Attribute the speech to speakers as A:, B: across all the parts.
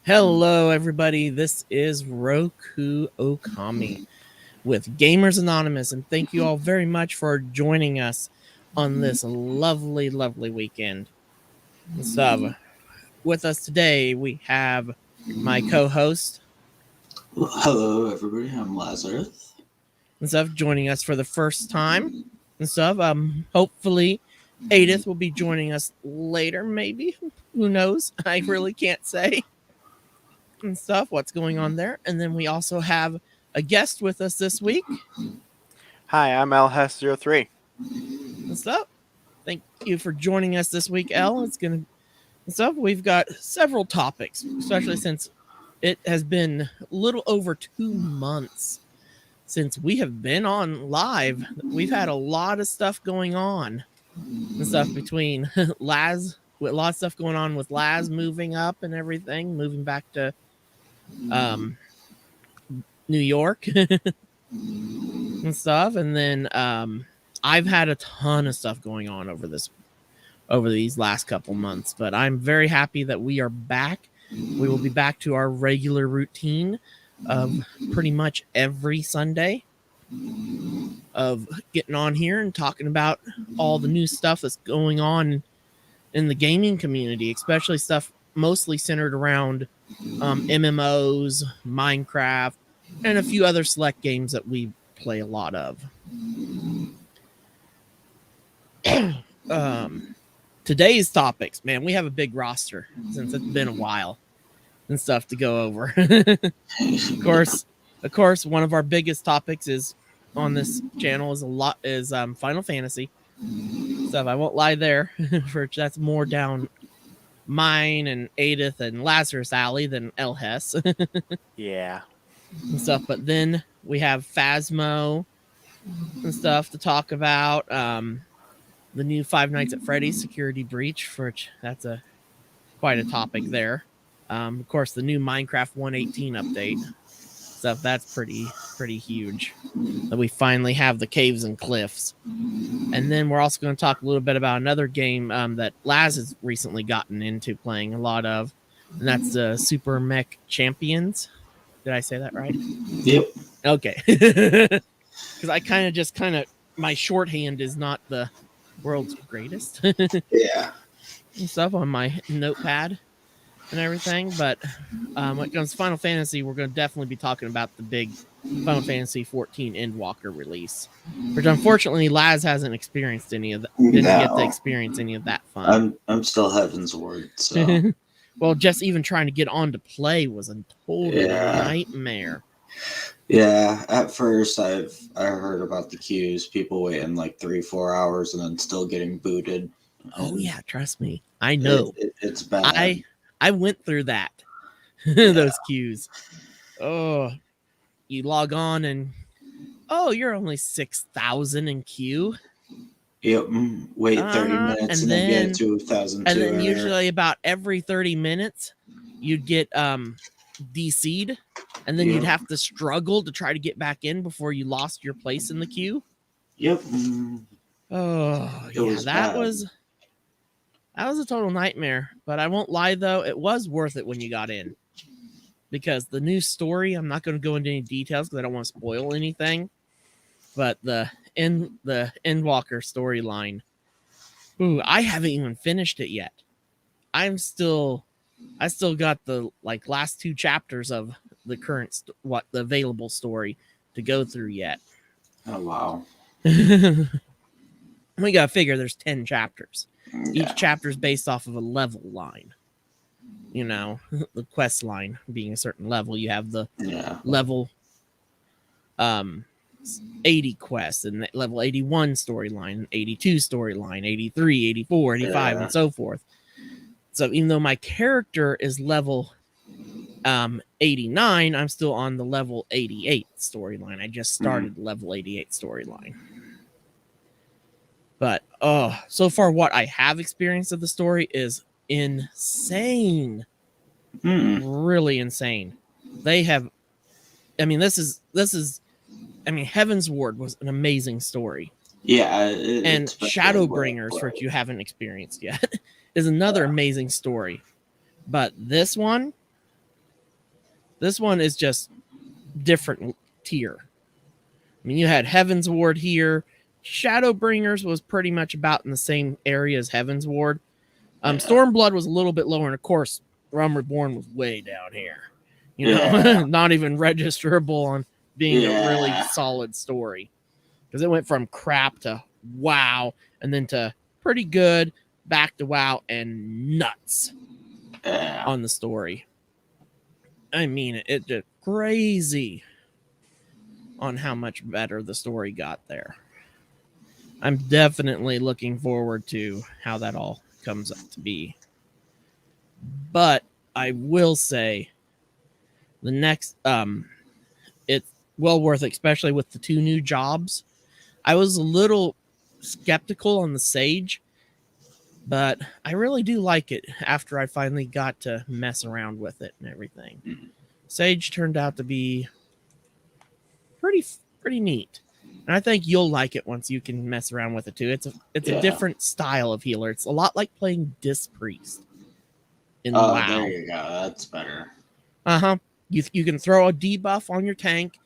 A: Hello, everybody. This is Roku Okami with Gamers Anonymous, and thank you all very much for joining us on this lovely, lovely weekend. So, with us today, we have my co-host
B: Hello, everybody. I'm Lazorath.
A: and stuff joining us for the first time and stuff. Hopefully, Aideth will be joining us later. Maybe, who knows? I really can't say. And stuff, what's going on there. And then we also have a guest with us this week.
C: Hi, I'm LHS03.
A: And stuff. Thank you for joining us this week, Elle. It's gonna and stuff. We've got several topics, especially since it has been a little over 2 months since we have been on live. We've had a lot of stuff going on and stuff between Laz, with a lot of stuff going on with Laz moving up and everything, moving back to New York and stuff. And then I've had a ton of stuff going on over these last couple months, but I'm very happy that we are back. We will be back to our regular routine of pretty much every Sunday of getting on here and talking about all the new stuff that's going on in the gaming community, especially stuff mostly centered around MMOs, Minecraft, and a few other select games that we play a lot of. Today's topics, man, we have a big roster since it's been a while and stuff to go over. Of course, one of our biggest topics is on this channel is Final Fantasy stuff. I won't lie there, for that's more down mine and Aideth and Lazarus alley than LHS.
C: Yeah.
A: And stuff. But then we have Phasmo and stuff to talk about. The new Five Nights at Freddy's Security Breach, which that's quite a topic there. Of course, the new Minecraft 1.18 update stuff, that's pretty huge. That we finally have the caves and cliffs. And then we're also going to talk a little bit about another game that Laz has recently gotten into playing a lot of, and that's Super Mech Champions. Did I say that right?
B: Yep.
A: Okay. Because I kind of my shorthand is not the world's greatest.
B: Yeah.
A: And stuff on my notepad and everything. But when it comes to Final Fantasy, we're going to definitely be talking about the big Final Fantasy 14 Endwalker release, which unfortunately Laz hasn't experienced any of that. Didn't get to experience any of that fun.
B: I'm still Heaven's Ward, so.
A: Well, just even trying to get on to play was a total nightmare.
B: Yeah, at first I heard about the queues, people waiting like 3-4 hours and then still getting booted.
A: Oh yeah, trust me, I know.
B: It's bad.
A: I went through that. Those queues. Oh, you log on and you're only 6,000 in queue.
B: Yep. Wait 30 minutes and then get 2,000.
A: And then usually about every 30 minutes, you'd get DC'd, and then you'd have to struggle to try to get back in before you lost your place in the queue.
B: Yep.
A: Oh, yeah, that was a total nightmare. But I won't lie, though, it was worth it when you got in. Because the new story, I'm not going to go into any details because I don't want to spoil anything. But the Endwalker storyline, I haven't even finished it yet. I still got the last 2 chapters of the current the available story to go through yet.
B: Oh wow.
A: We gotta figure there's 10 chapters. Yeah. Each chapter is based off of a level line. You know, the quest line being a certain level. You have the level 80 quests and level 81 storyline, 82 storyline, 83, 84, 85, and so forth. So even though my character is level 89, I'm still on the level 88 storyline. I just started level 88 storyline. But so far what I have experienced of the story is insane. Really insane. They have, I mean, this is Heaven's Ward was an amazing story.
B: Yeah.
A: And Shadowbringers, which you haven't experienced yet, is another amazing story. But this one, This one is just different tier. I mean, you had Heaven's Ward here. Shadowbringers was pretty much about in the same area as Heaven's Ward. Stormblood was a little bit lower, and of course, Realm Reborn was way down here. You know, not even registerable on being a really solid story. Because it went from crap to wow, and then to pretty good, back to wow, and nuts on the story. I mean, it just crazy on how much better the story got there. I'm definitely looking forward to how that all comes up to be. But I will say the next it's well worth it, especially with the 2 new jobs. I was a little skeptical on the Sage, but I really do like it after I finally got to mess around with it and everything. Sage turned out to be pretty neat. And I think you'll like it once you can mess around with it too. It's a different style of healer. It's a lot like playing Disc Priest in WoW.
B: There you go. That's better.
A: You can throw a debuff on your tank,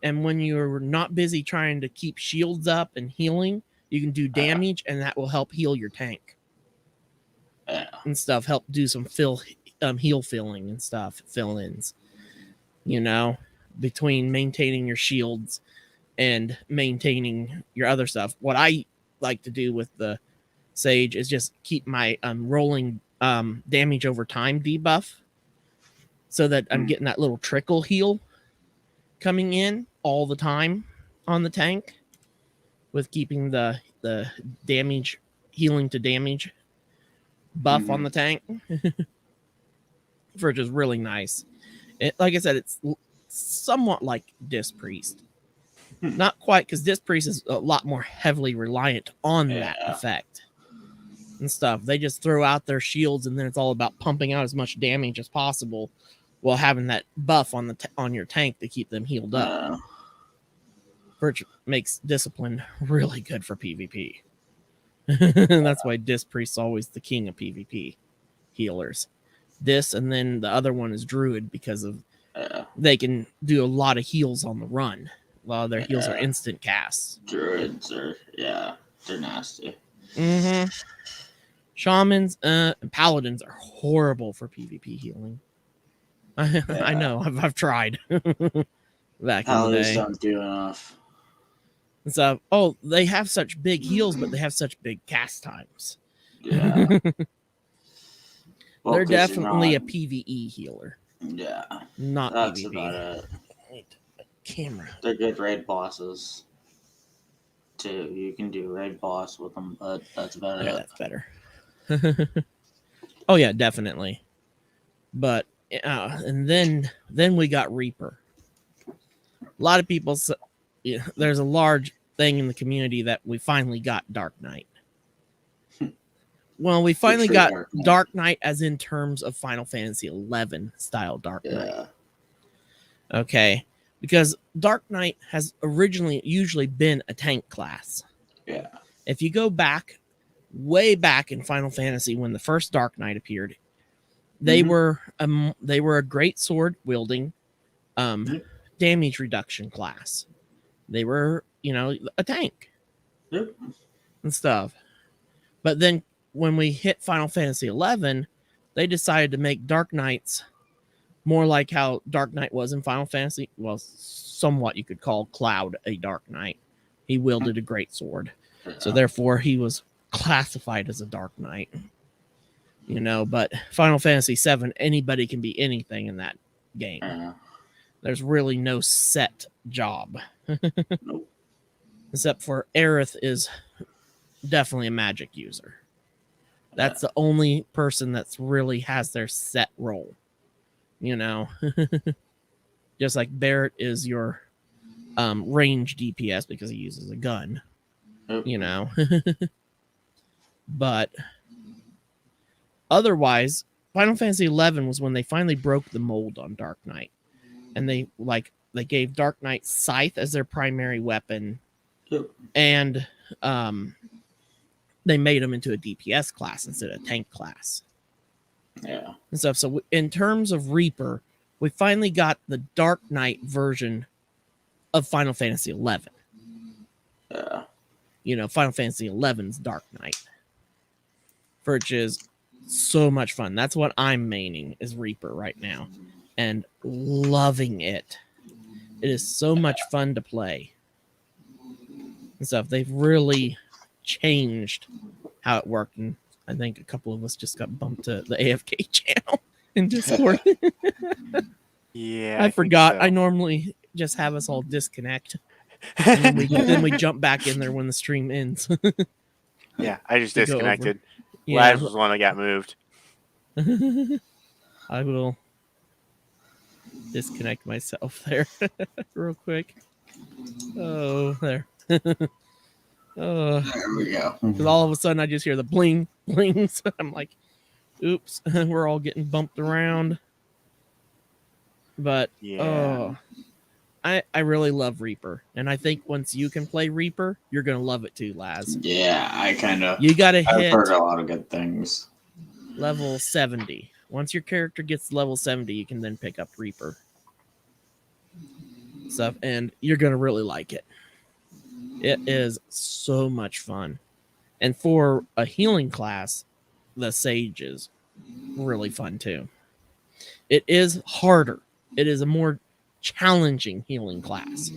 A: and when you're not busy trying to keep shields up and healing, you can do damage, and that will help heal your tank. And stuff. Help do some heal filling and stuff. Fill-ins. You know, between maintaining your shields and maintaining your other stuff. What I like to do with the Sage is just keep my rolling damage over time debuff, so that I'm getting that little trickle heal coming in all the time on the tank, with keeping the damage healing to damage buff on the tank, which is really nice. Like I said, it's somewhat like Disc Priest. Not quite, because Disc Priest is a lot more heavily reliant on that effect and stuff. They just throw out their shields, and then it's all about pumping out as much damage as possible while having that buff on your tank to keep them healed up. Which makes Discipline really good for PvP. That's why Disc Priest's always the king of PvP healers. This, and then the other one is Druid, because of they can do a lot of heals on the run. A lot of their heals are instant casts.
B: Druids are, they're nasty.
A: Shamans and Paladins are horrible for PvP healing. I know. I've tried back in the day.
B: Don't do enough.
A: So, they have such big heals, but they have such big cast times.
B: Yeah.
A: They're definitely a PvE healer.
B: Yeah.
A: Not
B: That's
A: PvP.
B: about it.
A: Wait, camera.
B: They're good raid bosses, too. You can do raid boss with them, but that's about it.
A: That's better. Oh, yeah, definitely. But, and then we got Reaper. A lot of people say, there's a large thing in the community that we finally got Dark Knight. Well, we finally got Dark Knight as in terms of Final Fantasy 11 style Dark Knight. Okay, because Dark Knight has usually been a tank class.
B: Yeah.
A: If you go back, way back in Final Fantasy when the first Dark Knight appeared, they were a great sword wielding damage reduction class. They were, a tank and stuff. But then when we hit Final Fantasy 11, they decided to make Dark Knights more like how Dark Knight was in Final Fantasy. Well, somewhat you could call Cloud a Dark Knight. He wielded a great sword. So therefore he was classified as a Dark Knight. But Final Fantasy 7, anybody can be anything in that game. There's really no set job.
B: Nope.
A: Except for Aerith is definitely a magic user. That's the only person that's really has their set role. Just like Barrett is your range DPS because he uses a gun. But otherwise, Final Fantasy 11 was when they finally broke the mold on Dark Knight. And they gave Dark Knight Scythe as their primary weapon. And they made him into a DPS class instead of a tank class.
B: Yeah.
A: And stuff. So in terms of Reaper, we finally got the Dark Knight version of Final Fantasy 11.
B: Yeah.
A: You know, Final Fantasy 11's Dark Knight, which is so much fun. That's what I'm maining is Reaper right now, and loving it. It is so much fun to play and stuff. They've really changed how it worked, and I think a couple of us just got bumped to the AFK channel in Discord.
C: Yeah,
A: I
C: think
A: forgot.
C: so.
A: I normally just have us all disconnect, and then we jump back in there when the stream ends.
C: Yeah, I just
A: to go over.
C: disconnected.
A: Yeah.
C: Laz was the one that got moved.
A: I will disconnect myself there real quick. Oh, there.
B: There we go.
A: Because all of a sudden I just hear the bling, blings. I'm like, oops, we're all getting bumped around. But,
C: Yeah.
A: I really love Reaper. And I think once you can play Reaper, you're going to love it too, Laz.
B: Yeah, I kind of.
A: You got to
B: I've
A: hit
B: heard a lot of good things.
A: level 70. Once your character gets level 70, you can then pick up Reaper stuff, and you're going to really like it. It is so much fun. And for a healing class, the Sage is really fun too. It is harder. It is a more challenging healing class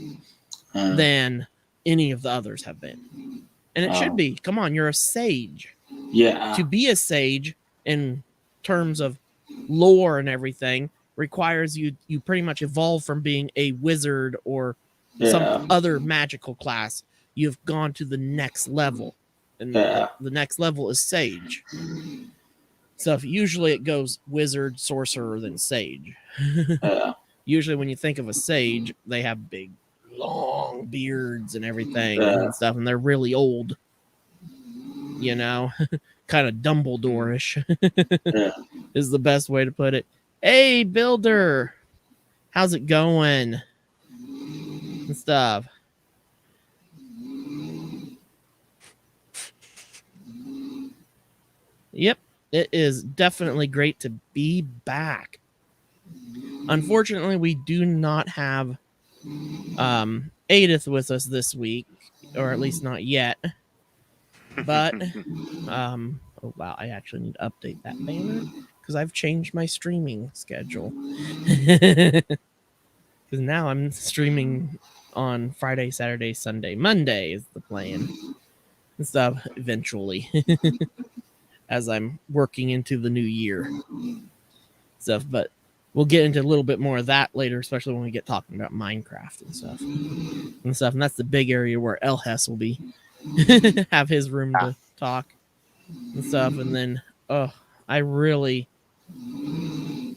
A: than any of the others have been. And it should be. Come on, you're a Sage.
B: Yeah.
A: To be a Sage in terms of lore and everything requires you pretty much evolve from being a wizard or some other magical class. You've gone to the next level. And the next level is Sage. So usually it goes wizard, sorcerer, then Sage. Usually when you think of a Sage, they have big, long beards and everything and stuff, and they're really old. You know, kind of Dumbledore-ish is the best way to put it. Hey, Builder! How's it going? And stuff. Yep, it is definitely great to be back. Unfortunately, we do not have Aideth with us this week, or at least not yet. But, oh wow, I actually need to update that banner because I've changed my streaming schedule. Because now I'm streaming on Friday, Saturday, Sunday, Monday is the plan and stuff eventually. As I'm working into the new year stuff, but we'll get into a little bit more of that later, especially when we get talking about Minecraft and stuff. And that's the big area where Elhes will be have his room to talk and stuff. And then I really and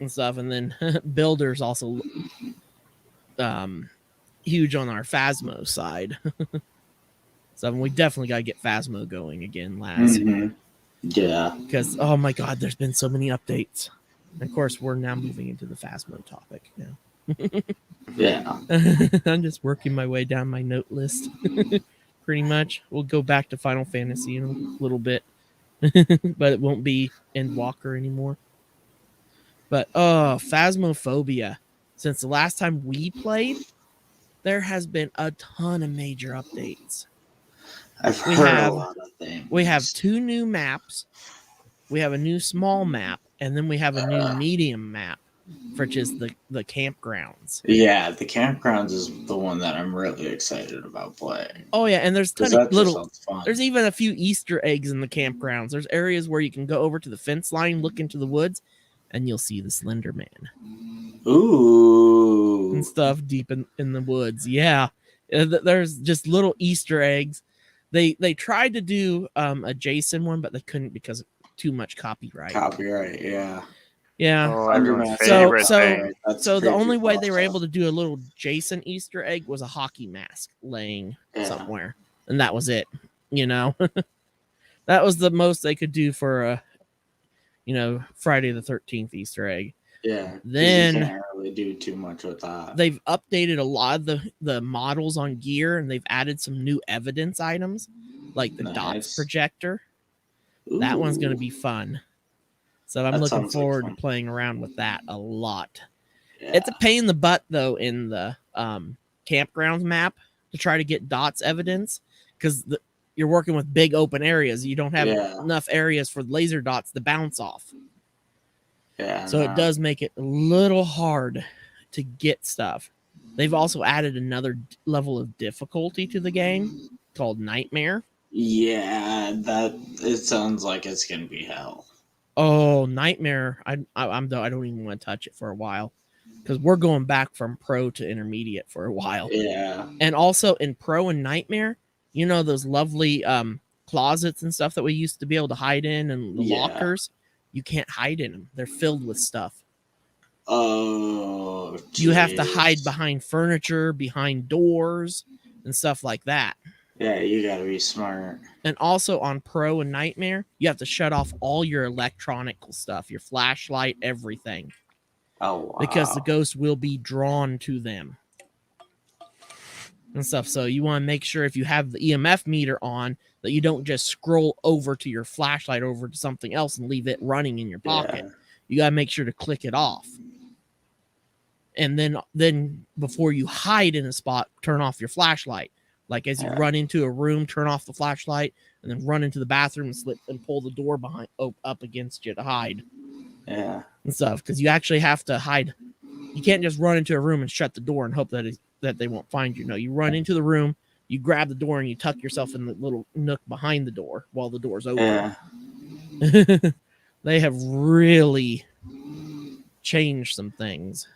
A: stuff. And then Builder's also huge on our Phasmo side. So we definitely got to get Phasmo going again, Laz.
B: Yeah.
A: Because, oh my god, there's been so many updates. And of course, we're now moving into the Phasmo topic now.
B: Yeah.
A: I'm just working my way down my note list. Pretty much. We'll go back to Final Fantasy in a little bit. But it won't be Endwalker anymore. But, Phasmophobia. Since the last time we played, there has been a ton of major updates.
B: I've heard a lot of things.
A: We have 2 new maps. We have a new small map, and then we have a new medium map, which is the campgrounds.
B: Yeah, the campgrounds is the one that I'm really excited about playing.
A: Oh yeah, and there's there's even a few Easter eggs in the campgrounds. There's areas where you can go over to the fence line, look into the woods, and you'll see the Slender Man.
B: Ooh.
A: And stuff deep in the woods. Yeah. There's just little Easter eggs. They tried to do a Jason one, but they couldn't because of too much copyright.
B: Yeah.
A: Yeah.
C: Oh, everyone's favorite thing.
A: So the only way they were able to do a little Jason Easter egg was a hockey mask laying somewhere. And that was it. You know? That was the most they could do for a Friday the 13th Easter egg.
B: Yeah.
A: Then
B: you can't really do too much with that.
A: They've updated a lot of the models on gear, and they've added some new evidence items, like the dots projector. Ooh. That one's going to be fun. So I'm looking forward to playing around with that a lot.
B: Yeah.
A: It's a pain in the butt though in the campgrounds map to try to get dots evidence because you're working with big open areas. You don't have enough areas for laser dots to bounce off.
B: Yeah.
A: So it does make it a little hard to get stuff. They've also added another level of difficulty to the game called Nightmare.
B: Yeah, it sounds like it's gonna be hell.
A: Oh, Nightmare! I don't even want to touch it for a while because we're going back from pro to intermediate for a while.
B: Yeah.
A: And also in pro and Nightmare, you know those lovely closets and stuff that we used to be able to hide in, and the lockers. You can't hide in them; they're filled with stuff.
B: Oh, geez.
A: You have to hide behind furniture, behind doors, and stuff like that.
B: Yeah, you gotta be smart.
A: And also on Pro and Nightmare, you have to shut off all your electronic stuff, your flashlight, everything.
B: Oh, wow.
A: Because the ghost will be drawn to them. And stuff. So you want to make sure if you have the EMF meter on, that you don't just scroll over to your flashlight over to something else and leave it running in your pocket. Yeah. You got to make sure to click it off. And then before you hide in a spot, turn off your flashlight. Like as you run into a room, turn off the flashlight, and then run into the bathroom and slip and pull the door up against you to hide.
B: Yeah.
A: And stuff. Because you actually have to hide. You can't just run into a room and shut the door and hope that they won't find you. No, you run into the room, you grab the door, and you tuck yourself in the little nook behind the door while the door's open. Yeah. They have really changed some things.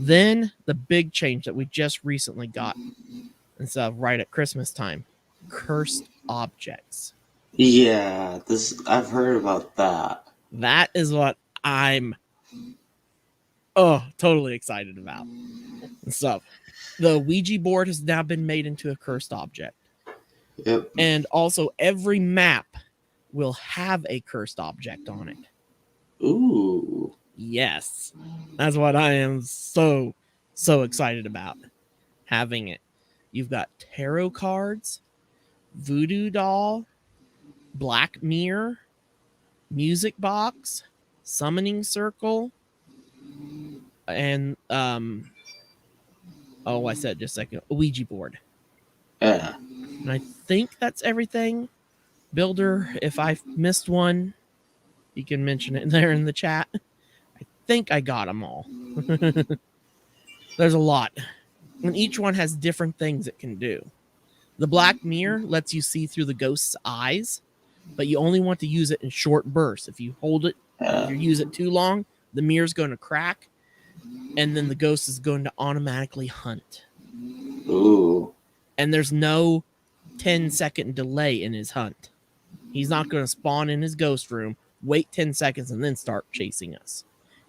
A: Then the big change that we just recently got, and stuff right at Christmas time, cursed objects.
B: Yeah, I've heard about that.
A: That is what I'm totally excited about. And stuff. The Ouija board has now been made into a cursed object.
B: Yep.
A: And also every map will have a cursed object on it.
B: Ooh.
A: Yes. That's what I am so excited about. Having it. You've got tarot cards, voodoo doll, black mirror, music box, summoning circle, and I said just a second, a Ouija board.
B: Yeah.
A: And I think that's everything. Builder, if I've missed one, you can mention it there in the chat. I think I got them all. There's a lot. And each one has different things it can do. The black mirror lets you see through the ghost's eyes, but you only want to use it in short bursts. If you hold it, if you use it too long, the mirror's going to crack, and then the ghost is going to automatically hunt.
B: Ooh.
A: And there's no 10-second delay in his hunt. He's not going to spawn in his ghost room, wait 10 seconds, and then start chasing us.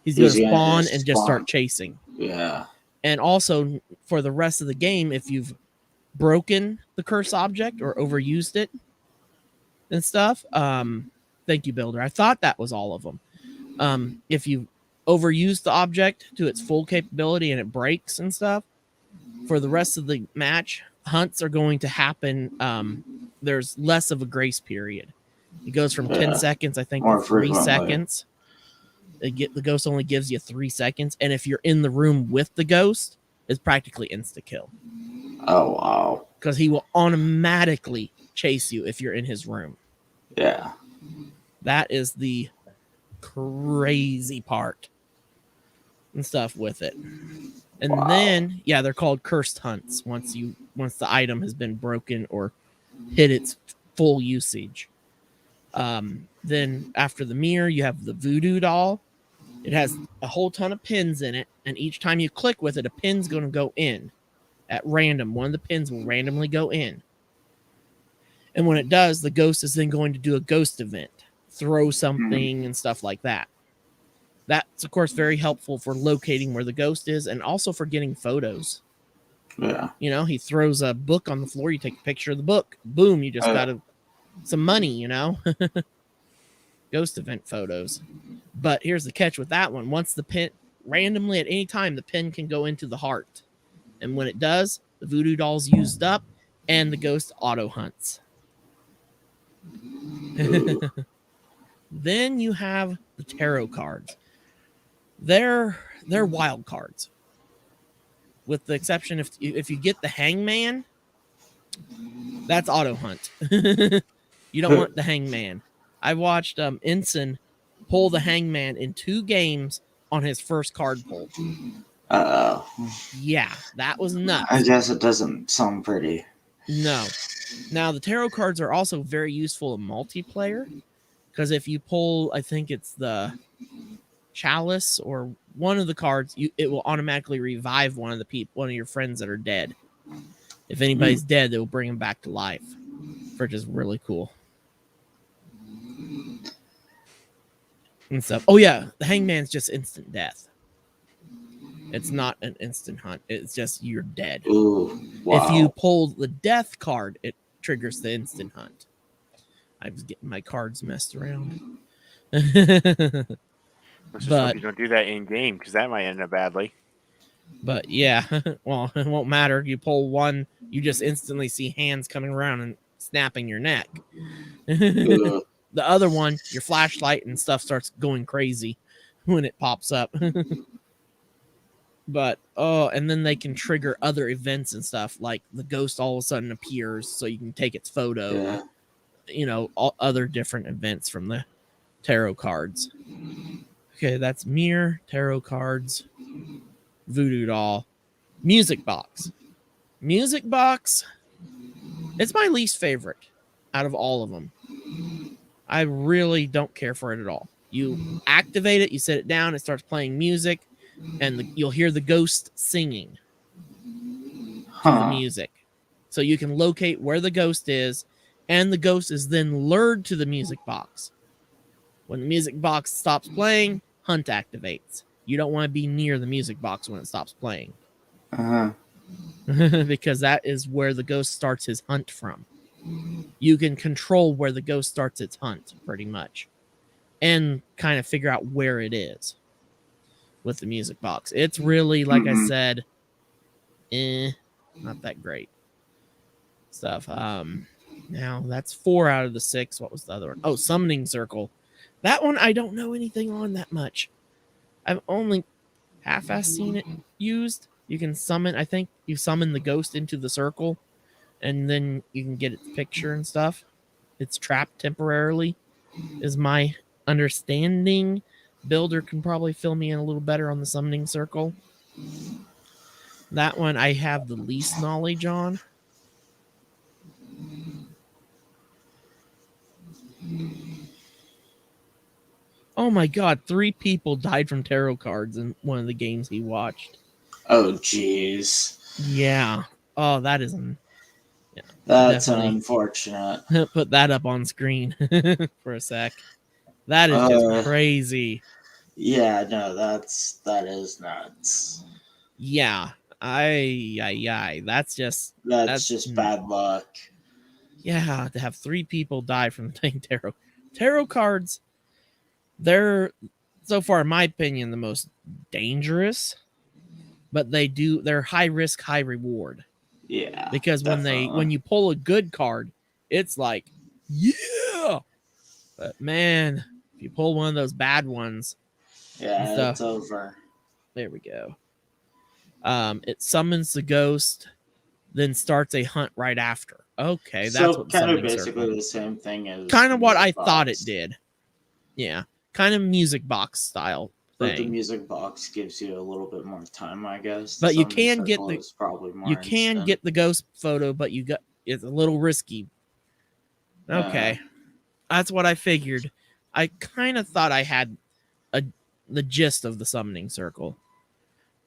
A: He's going to spawn and just start chasing.
B: Yeah.
A: And also, for the rest of the game, if you've broken the curse object or overused it and stuff, thank you, Builder. I thought that was all of them. If you overuse the object to its full capability and it breaks and stuff, for the rest of the match, hunts are going to happen. There's less of a grace period. It goes from 10 seconds, I think, to 3 seconds. The ghost only gives you 3 seconds, and if you're in the room with the ghost, it's practically insta-kill.
B: Oh, wow.
A: Because he will automatically chase you if you're in his room.
B: Yeah.
A: That is the crazy part and stuff with it. And then, they're called cursed hunts once the item has been broken or hit its full usage. Then after the mirror, you have the voodoo doll. It has a whole ton of pins in it, and each time you click with it, a pin's going to go in at random. One of the pins will randomly go in. And when it does, the ghost is then going to do a ghost event, throw something and stuff like that. That's, of course, very helpful for locating where the ghost is and also for getting photos.
B: Yeah.
A: You know, he throws a book on the floor. You take a picture of the book. Boom, you just got some money, you know. Ghost event photos. But here's the catch with that one. Once the pin, randomly at any time, the pin can go into the heart. And when it does, the voodoo doll's used up and the ghost auto hunts. Then you have the tarot cards. They're wild cards, with the exception if you get the hangman, that's auto hunt. You don't want the hangman. I watched Ensign pull the hangman in 2 games on his first card pull. Yeah, that was nuts.
B: I guess it doesn't sound pretty.
A: No. Now, the tarot cards are also very useful in multiplayer, because if you pull, I think it's the chalice or one of the cards, it will automatically revive one of your friends that are dead. If anybody's dead, they will bring them back to life, which is really cool. And stuff. Oh yeah, the hangman's just instant death. It's not an instant hunt. It's just you're dead.
B: Ooh, wow.
A: If you pull the death card, it triggers the instant hunt. I was getting my cards messed around.
C: Let's just hope you don't do that in game, because that might end up badly.
A: But yeah, well, it won't matter. You pull one, you just instantly see hands coming around and snapping your neck. The other one, your flashlight and stuff starts going crazy when it pops up. But and then they can trigger other events and stuff, like the ghost all of a sudden appears so you can take its photo.
B: Yeah.
A: You know, all other different events from the tarot cards. Okay, that's mirror, tarot cards, voodoo doll, music box. Music box, it's my least favorite out of all of them. I really don't care for it at all. You activate it, you set it down, it starts playing music, and you'll hear the ghost singing to the music. So you can locate where the ghost is, and the ghost is then lured to the music box. When the music box stops playing, hunt activates. You don't want to be near the music box when it stops playing. Because that is where the ghost starts his hunt from. You can control where the ghost starts its hunt, pretty much. And kind of figure out where it is with the music box. It's really, like I said, not that great stuff. Now, that's 4 out of the 6. What was the other one? Oh, Summoning Circle. That one, I don't know anything on that much. I've only half-assed seen it used. You can summon, I think you summon the ghost into the circle, and then you can get its picture and stuff. It's trapped temporarily, is my understanding. Builder can probably fill me in a little better on the Summoning Circle. That one I have the least knowledge on. Oh my god, 3 people died from tarot cards in one of the games he watched.
B: Oh, jeez.
A: Yeah. Oh, that is... Yeah,
B: that's unfortunate.
A: Put that up on screen for a sec. That is just crazy.
B: Yeah, no, that is nuts.
A: Yeah. That's just
B: bad luck.
A: Yeah, to have 3 people die from playing tarot. Tarot cards, they're, so far in my opinion, the most dangerous, but they're high risk, high reward.
B: Yeah.
A: Because when you pull a good card, it's like, yeah. But man, if you pull one of those bad ones,
B: yeah, it's over.
A: There we go. It summons the ghost, then starts a hunt right after. Okay, that's what
B: kind of basically the same thing as
A: kind of what I thought it did. Yeah, kind of music box style thing.
B: But the music box gives you a little bit more time, I guess.
A: But you can get the ghost photo, but it's a little risky. Okay, that's what I figured. I kind of thought I had the gist of the Summoning Circle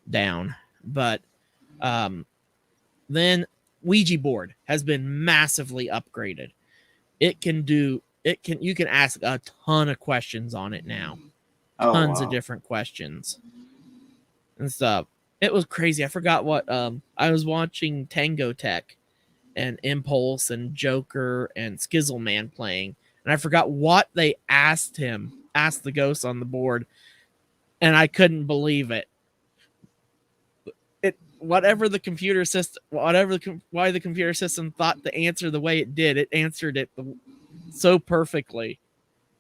A: down, but then Ouija board has been massively upgraded. You can ask a ton of questions on it now. Tons of different questions and stuff. It was crazy. I forgot what I was watching Tango Tech and Impulse and Joker and Skizzleman playing, and I forgot what they asked the ghost on the board, and I couldn't believe it. Why the computer system thought to answer the way it did, it answered it so perfectly.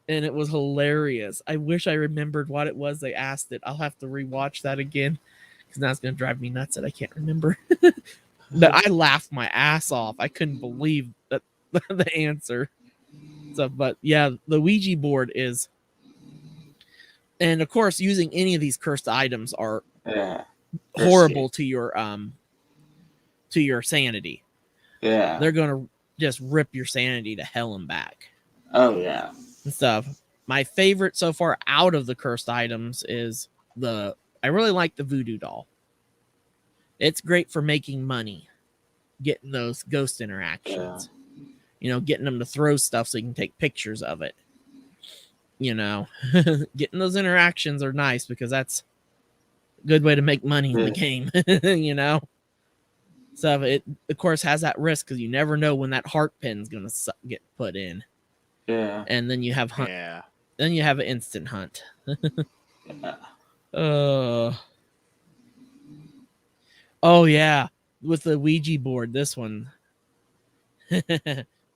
A: and it was hilarious. I wish I remembered what it was they asked it. I'll have to rewatch that again because now it's going to drive me nuts that I can't remember. But I laughed my ass off. I couldn't believe that the answer. So, but yeah, the Ouija board is, and of course, using any of these cursed items are horrible to your sanity.
B: Yeah,
A: They're gonna just rip your sanity to hell and back.
B: Oh yeah,
A: and stuff. My favorite so far out of the cursed items is I really like the voodoo doll. It's great for making money, getting those ghost interactions. Getting them to throw stuff so you can take pictures of it. Getting those interactions are nice because that's a good way to make money in the game. So it, of course, has that risk because you never know when that heart pin's going to get put in.
B: Yeah.
A: And then you have hunt.
C: Yeah.
A: Then you have an instant hunt. Oh yeah, with the Ouija board, this one.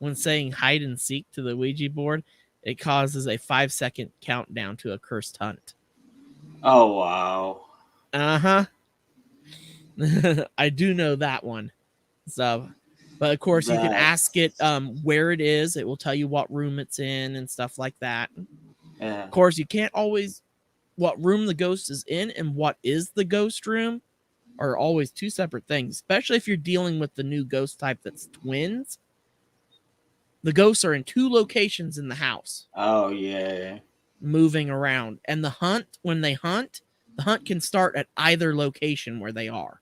A: When saying hide and seek to the Ouija board, it causes a 5-second countdown to a cursed hunt.
B: Oh wow.
A: Uh-huh. I do know that one. So, but of course you can ask it where it is. It will tell you what room it's in and stuff like that.
B: Yeah.
A: Of course, you can't always what room the ghost is in and what is the ghost room are always two separate things, especially if you're dealing with the new ghost type that's twins. The ghosts are in 2 locations in the house.
B: Oh yeah.
A: Moving around. And the hunt, when they hunt, the hunt can start at either location where they are.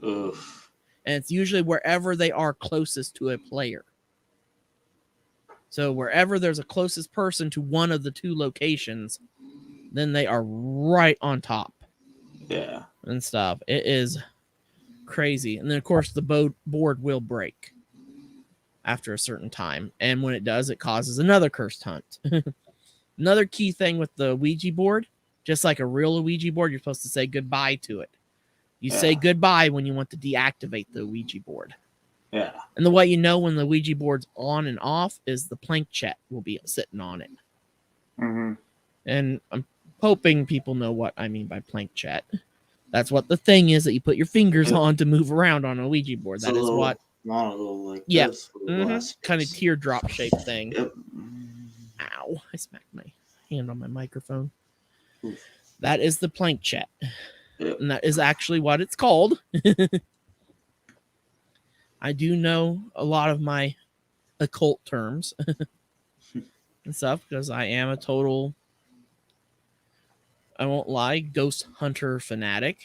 B: Oof.
A: And it's usually wherever they are closest to a player. So wherever there's a closest person to one of the 2 locations, then they are right on top.
B: Yeah.
A: And stuff. It is crazy. And then, of course, the board will break after a certain time. And when it does, it causes another cursed hunt. Another key thing with the Ouija board, just like a real Ouija board, you're supposed to say goodbye to it. You say goodbye when you want to deactivate the Ouija board.
B: Yeah.
A: And the way you know when the Ouija board's on and off is the planchette will be sitting on it.
B: Mm-hmm.
A: And I'm hoping people know what I mean by planchette. That's what the thing is that you put your fingers on to move around on a Ouija board. That is what.
B: Like
A: kind of teardrop shaped thing.
B: Yep.
A: Ow! I smacked my hand on my microphone. Oof. That is the planchette. Yep. And that is actually what it's called. I do know a lot of my occult terms and stuff because I am a total, I won't lie, ghost hunter fanatic.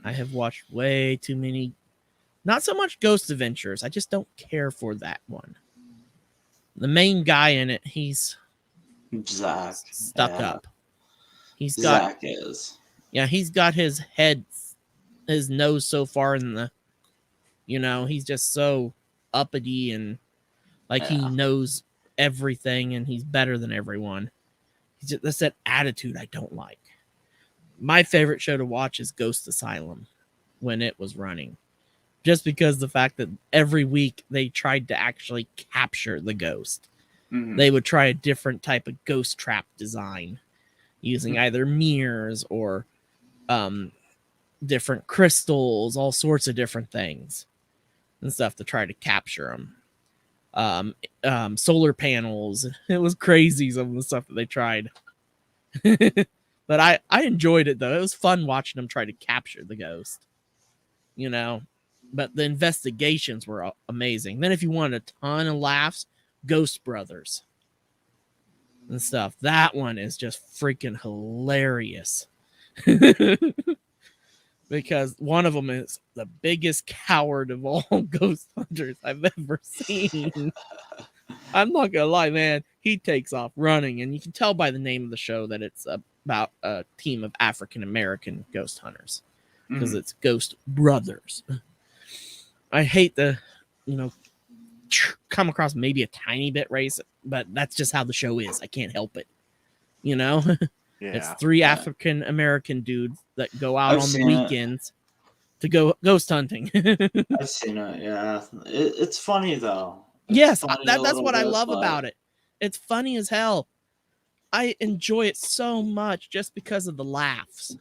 A: I have watched way too many, not so much Ghost Adventures. I just don't care for that one. The main guy in it, he's
B: Zach
A: stuck up. He's got
B: Zach is.
A: Yeah, he's got his head, his nose so far in the, he's just so uppity and like he knows everything and he's better than everyone. That's that attitude I don't like. My favorite show to watch is Ghost Asylum when it was running. Just because the fact that every week they tried to actually capture the ghost. Mm-hmm. They would try a different type of ghost trap design using either mirrors or different crystals, all sorts of different things and stuff to try to capture them. Solar panels. It was crazy, some of the stuff that they tried. But I enjoyed it, though. It was fun watching them try to capture the ghost. But the investigations were amazing. Then if you want a ton of laughs, Ghost Brothers and stuff. That one is just freaking hilarious. Because one of them is the biggest coward of all ghost hunters I've ever seen. I'm not gonna lie, man. He takes off running, and you can tell by the name of the show that it's about a team of African American ghost hunters because it's Ghost Brothers. I hate to, come across maybe a tiny bit racist, but that's just how the show is. I can't help it. It's 3 African American dudes that go out on the weekends to go ghost hunting.
B: I've seen it, yeah. It's funny though.
A: That's what I love about it. It's funny as hell. I enjoy it so much just because of the laughs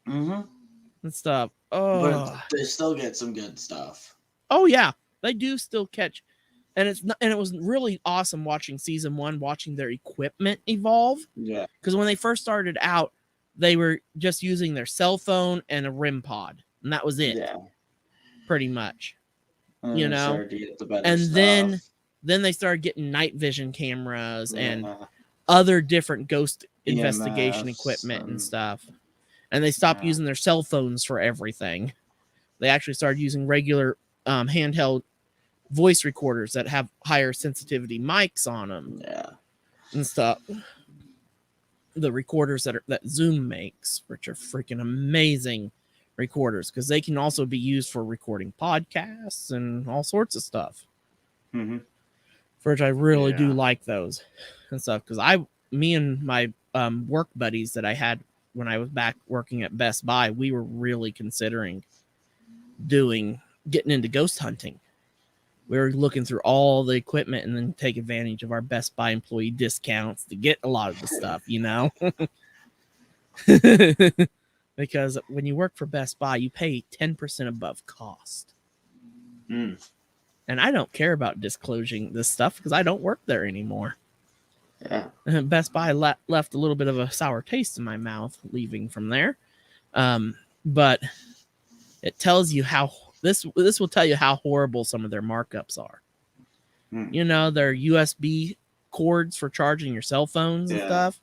B: Mm-hmm.
A: and stuff. Oh,
B: But they still get some good stuff.
A: oh yeah, they do still catch, and it was really awesome watching season 1, watching their equipment evolve.
B: Yeah.
A: Because when they first started out, they were just using their cell phone and a REM pod, and that was it.
B: Yeah.
A: Pretty much.
B: And
A: You
B: they
A: know,
B: started to get the better
A: and
B: stuff.
A: then they started getting night vision cameras and
B: Yeah.
A: other different ghost investigation
B: EMFs
A: equipment and stuff. And they stopped using their cell phones for everything. They actually started using regular handheld voice recorders that have higher sensitivity mics on them.
B: Yeah.
A: And stuff. The recorders that Zoom makes, which are freaking amazing recorders, because they can also be used for recording podcasts and all sorts of stuff.
B: Mm-hmm.
A: For which I really do like those and stuff, because me and my work buddies that I had when I was back working at Best Buy, we were really considering getting into ghost hunting. We were looking through all the equipment and then take advantage of our Best Buy employee discounts to get a lot of the stuff, you know? Because when you work for Best Buy, you pay 10% above cost.
B: Mm.
A: And I don't care about disclosing this stuff because I don't work there anymore.
B: Yeah.
A: Best Buy left a little bit of a sour taste in my mouth leaving from there. But it tells you how this will tell you how horrible some of their markups are.
B: Mm.
A: You know, their USB cords for charging your cell phones and stuff.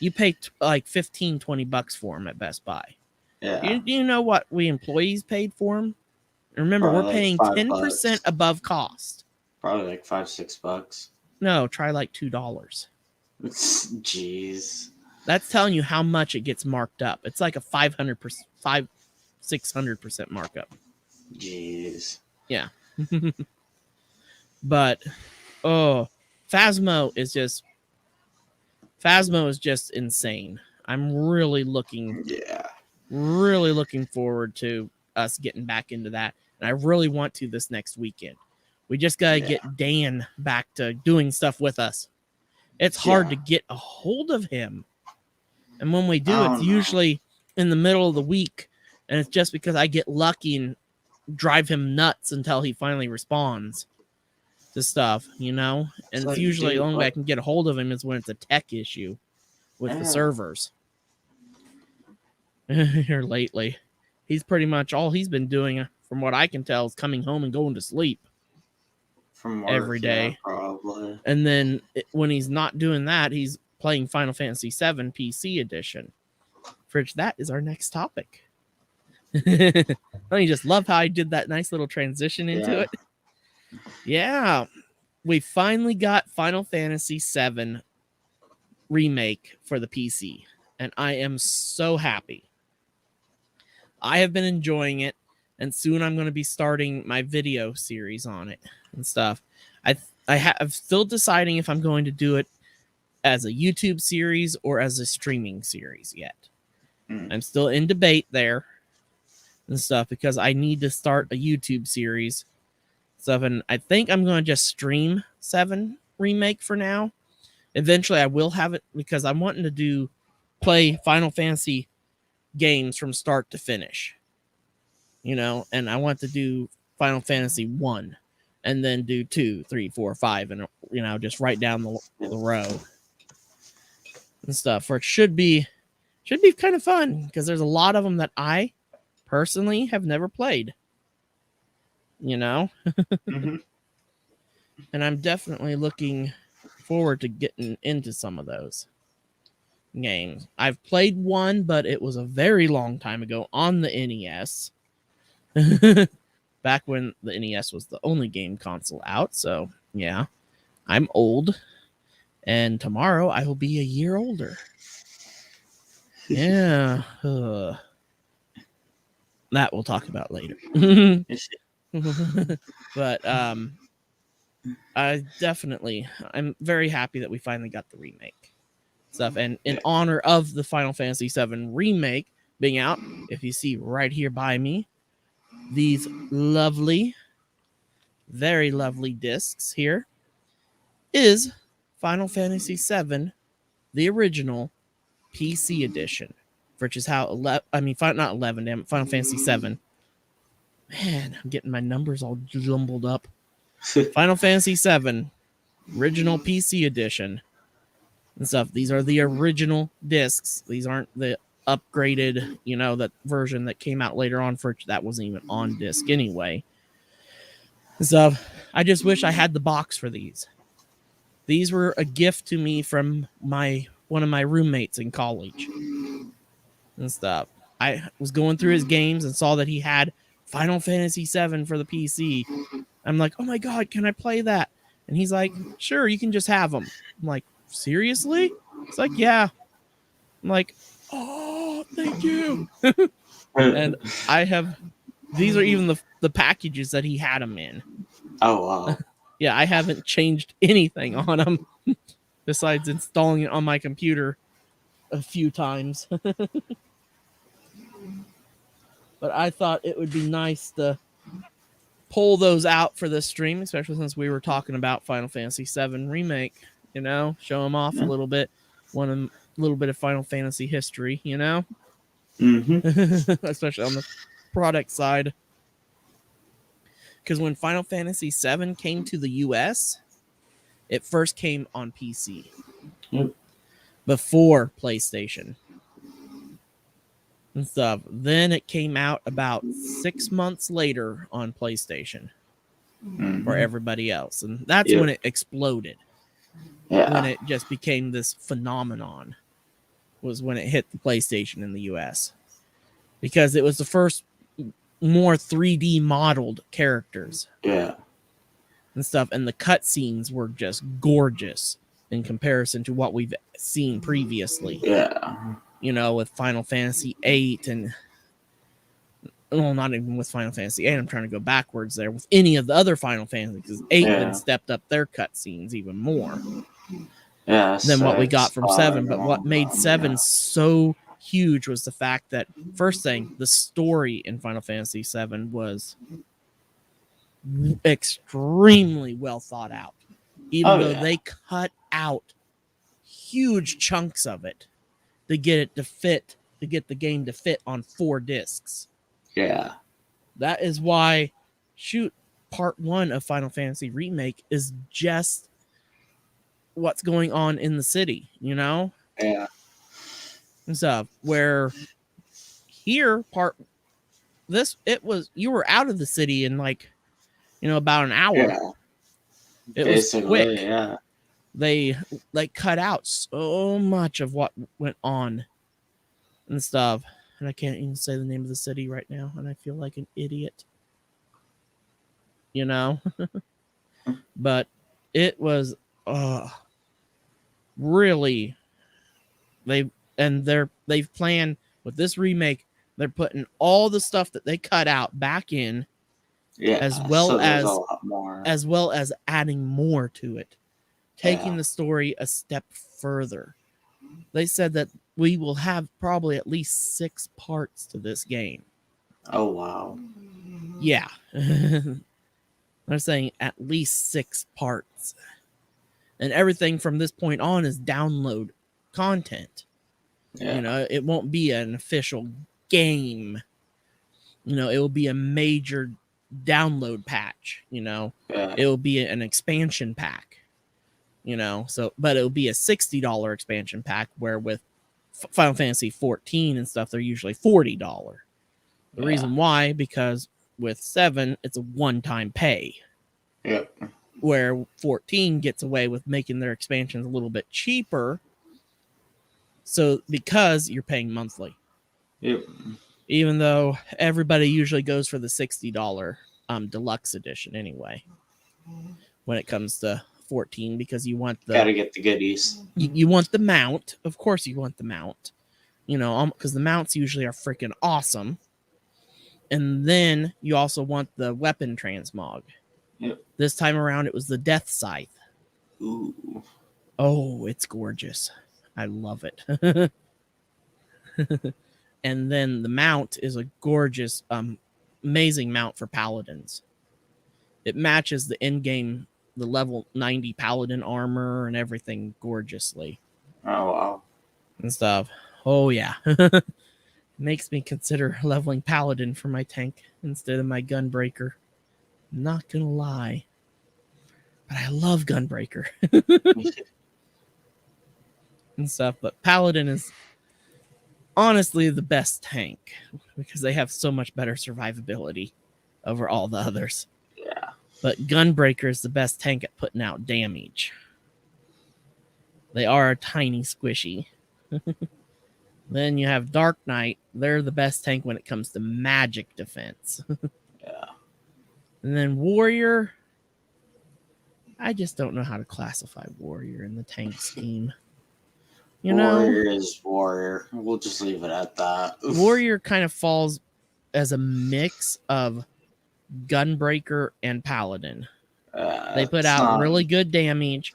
A: You pay like $15-$20 for them at Best Buy.
B: Yeah.
A: Do you know what we employees paid for them? Remember,
B: Probably
A: we're paying
B: like
A: 10% above cost.
B: Probably like $5-$6.
A: No, try like $2.
B: Jeez.
A: That's telling you how much it gets marked up. It's like a 600% markup.
B: Jeez.
A: Yeah. But Phasmo is just insane. I'm really looking forward to us getting back into that. And I really want to this next weekend. We just got to get Dan back to doing stuff with us. It's hard to get a hold of him. And when we do, it's usually in the middle of the week. And it's just because I get lucky and drive him nuts until he finally responds to stuff, you know? And it's usually the only way I can get a hold of him is when it's a tech issue with the servers. Here lately, he's pretty much all he's been doing, from what I can tell, is coming home and going to sleep
B: from work,
A: every day.
B: Probably.
A: And then when he's not doing that, he's playing Final Fantasy 7 PC edition. Fridge, that is our next topic. Don't you just love how I did that nice little transition into it? Yeah. We finally got Final Fantasy 7 Remake for the PC. And I am so happy. I have been enjoying it. And soon I'm going to be starting my video series on it and stuff. I'm still deciding if I'm going to do it as a YouTube series or as a streaming series yet. I'm still in debate there and stuff because I need to start a YouTube series stuff, and I think I'm going to just stream 7 Remake for now. Eventually I will have it because I'm wanting to play Final Fantasy games from start to finish, you know, and I want to do Final Fantasy 1 and then do 2, 3, 4, 5, and, you know, just right down the row and stuff. For it should be kind of fun because there's a lot of them that I personally have never played, you know. And I'm definitely looking forward to getting into some of those games. I've played one, but it was a very long time ago on the NES. Back when the NES was the only game console out. So yeah, I'm old, and tomorrow I will be a year older. Yeah. That we'll talk about later. But I'm very happy that we finally got the remake stuff. And in honor of the Final Fantasy 7 Remake being out, if you see right here by me, these lovely, very lovely discs here. is Final Fantasy VII, the original PC edition, which is how not 11, damn it, Final Fantasy VII. Man, I'm getting my numbers all jumbled up. Final Fantasy VII, original PC edition and stuff. These are the original discs. These aren't the upgraded, that version that came out later on that wasn't even on disc anyway. So I just wish I had the box for these. These were a gift to me from one of my roommates in college and stuff. I was going through his games and saw that he had Final Fantasy VII for the PC. I'm like, oh my God, can I play that? And he's like, sure, you can just have them. I'm like, seriously? It's like, yeah. I'm like, oh, thank you. And these are even the packages that he had them in.
B: Oh, wow.
A: Yeah, I haven't changed anything on them besides installing it on my computer a few times. But I thought it would be nice to pull those out for this stream, especially since we were talking about Final Fantasy VII Remake, show them off a little bit, a little bit of Final Fantasy history,
B: Mm-hmm.
A: especially on the product side. Because when Final Fantasy VII came to the US, it first came on PC before PlayStation and stuff. Then it came out about 6 months later on PlayStation for everybody else. And that's when it exploded.
B: Yeah.
A: When it just became this phenomenon was when it hit the PlayStation in the US. Because it was the first more 3D modeled characters.
B: Yeah.
A: And stuff. And the cutscenes were just gorgeous in comparison to what we've seen previously.
B: Yeah.
A: With Final Fantasy VIII and... Well, not even with Final Fantasy VIII. I'm trying to go backwards there. With any of the other Final Fantasies. Because 8 had stepped up their cutscenes even more.
B: Yeah.
A: Than what we got from 7. But what made 7 so huge was the fact that, first thing, the story in Final Fantasy VII was extremely well thought out. Even though they cut out huge chunks of it to get the game to fit on 4 discs.
B: Yeah.
A: That is why, part 1 of Final Fantasy Remake is just what's going on in the city,
B: Yeah.
A: And stuff. Where here, you were out of the city in about an hour.
B: Yeah.
A: It
B: Basically,
A: was quick.
B: Yeah.
A: They cut out so much of what went on and stuff. And I can't even say the name of the city right now, and I feel like an idiot. But it was really they've planned with this remake, they're putting all the stuff that they cut out back in, as well as adding more to it, taking the story a step further. They said that we will have probably at least 6 parts to this game.
B: Oh, wow.
A: Yeah. They're saying at least 6 parts. And everything from this point on is download content.
B: Yeah.
A: It won't be an official game. It will be a major download patch. It will be an expansion pack. But it'll be a $60 expansion pack, where with Final Fantasy 14 and stuff, they're usually $40. The reason why, because with 7, it's a one-time pay.
B: Yep.
A: Where 14 gets away with making their expansions a little bit cheaper. So, because you're paying monthly.
B: Yep.
A: Even though everybody usually goes for the $60 deluxe edition anyway. When it comes to 14, because you want
B: gotta get the goodies.
A: You want the mount. Of course you want the mount. Because the mounts usually are freaking awesome. And then you also want the weapon transmog.
B: Yep.
A: This time around, it was the Death Scythe.
B: Ooh.
A: Oh, it's gorgeous. I love it. And then the mount is a gorgeous, amazing mount for paladins. It matches the in-game the level 90 paladin armor and everything gorgeously
B: Oh wow.
A: and stuff. Oh yeah. Makes me consider leveling paladin for my tank instead of my gunbreaker. Not gonna lie. But I love gunbreaker and stuff. But paladin is honestly the best tank because they have so much better survivability over all the others.
B: Yeah.
A: But gunbreaker is the best tank at putting out damage. They are a tiny squishy. Then you have Dark Knight. They're the best tank when it comes to magic defense.
B: Yeah.
A: And then Warrior. I just don't know how to classify Warrior in the tank scheme.
B: Warrior is Warrior. We'll just leave it at that.
A: Warrior kind of falls as a mix of Gunbreaker and Paladin. They put out really good damage,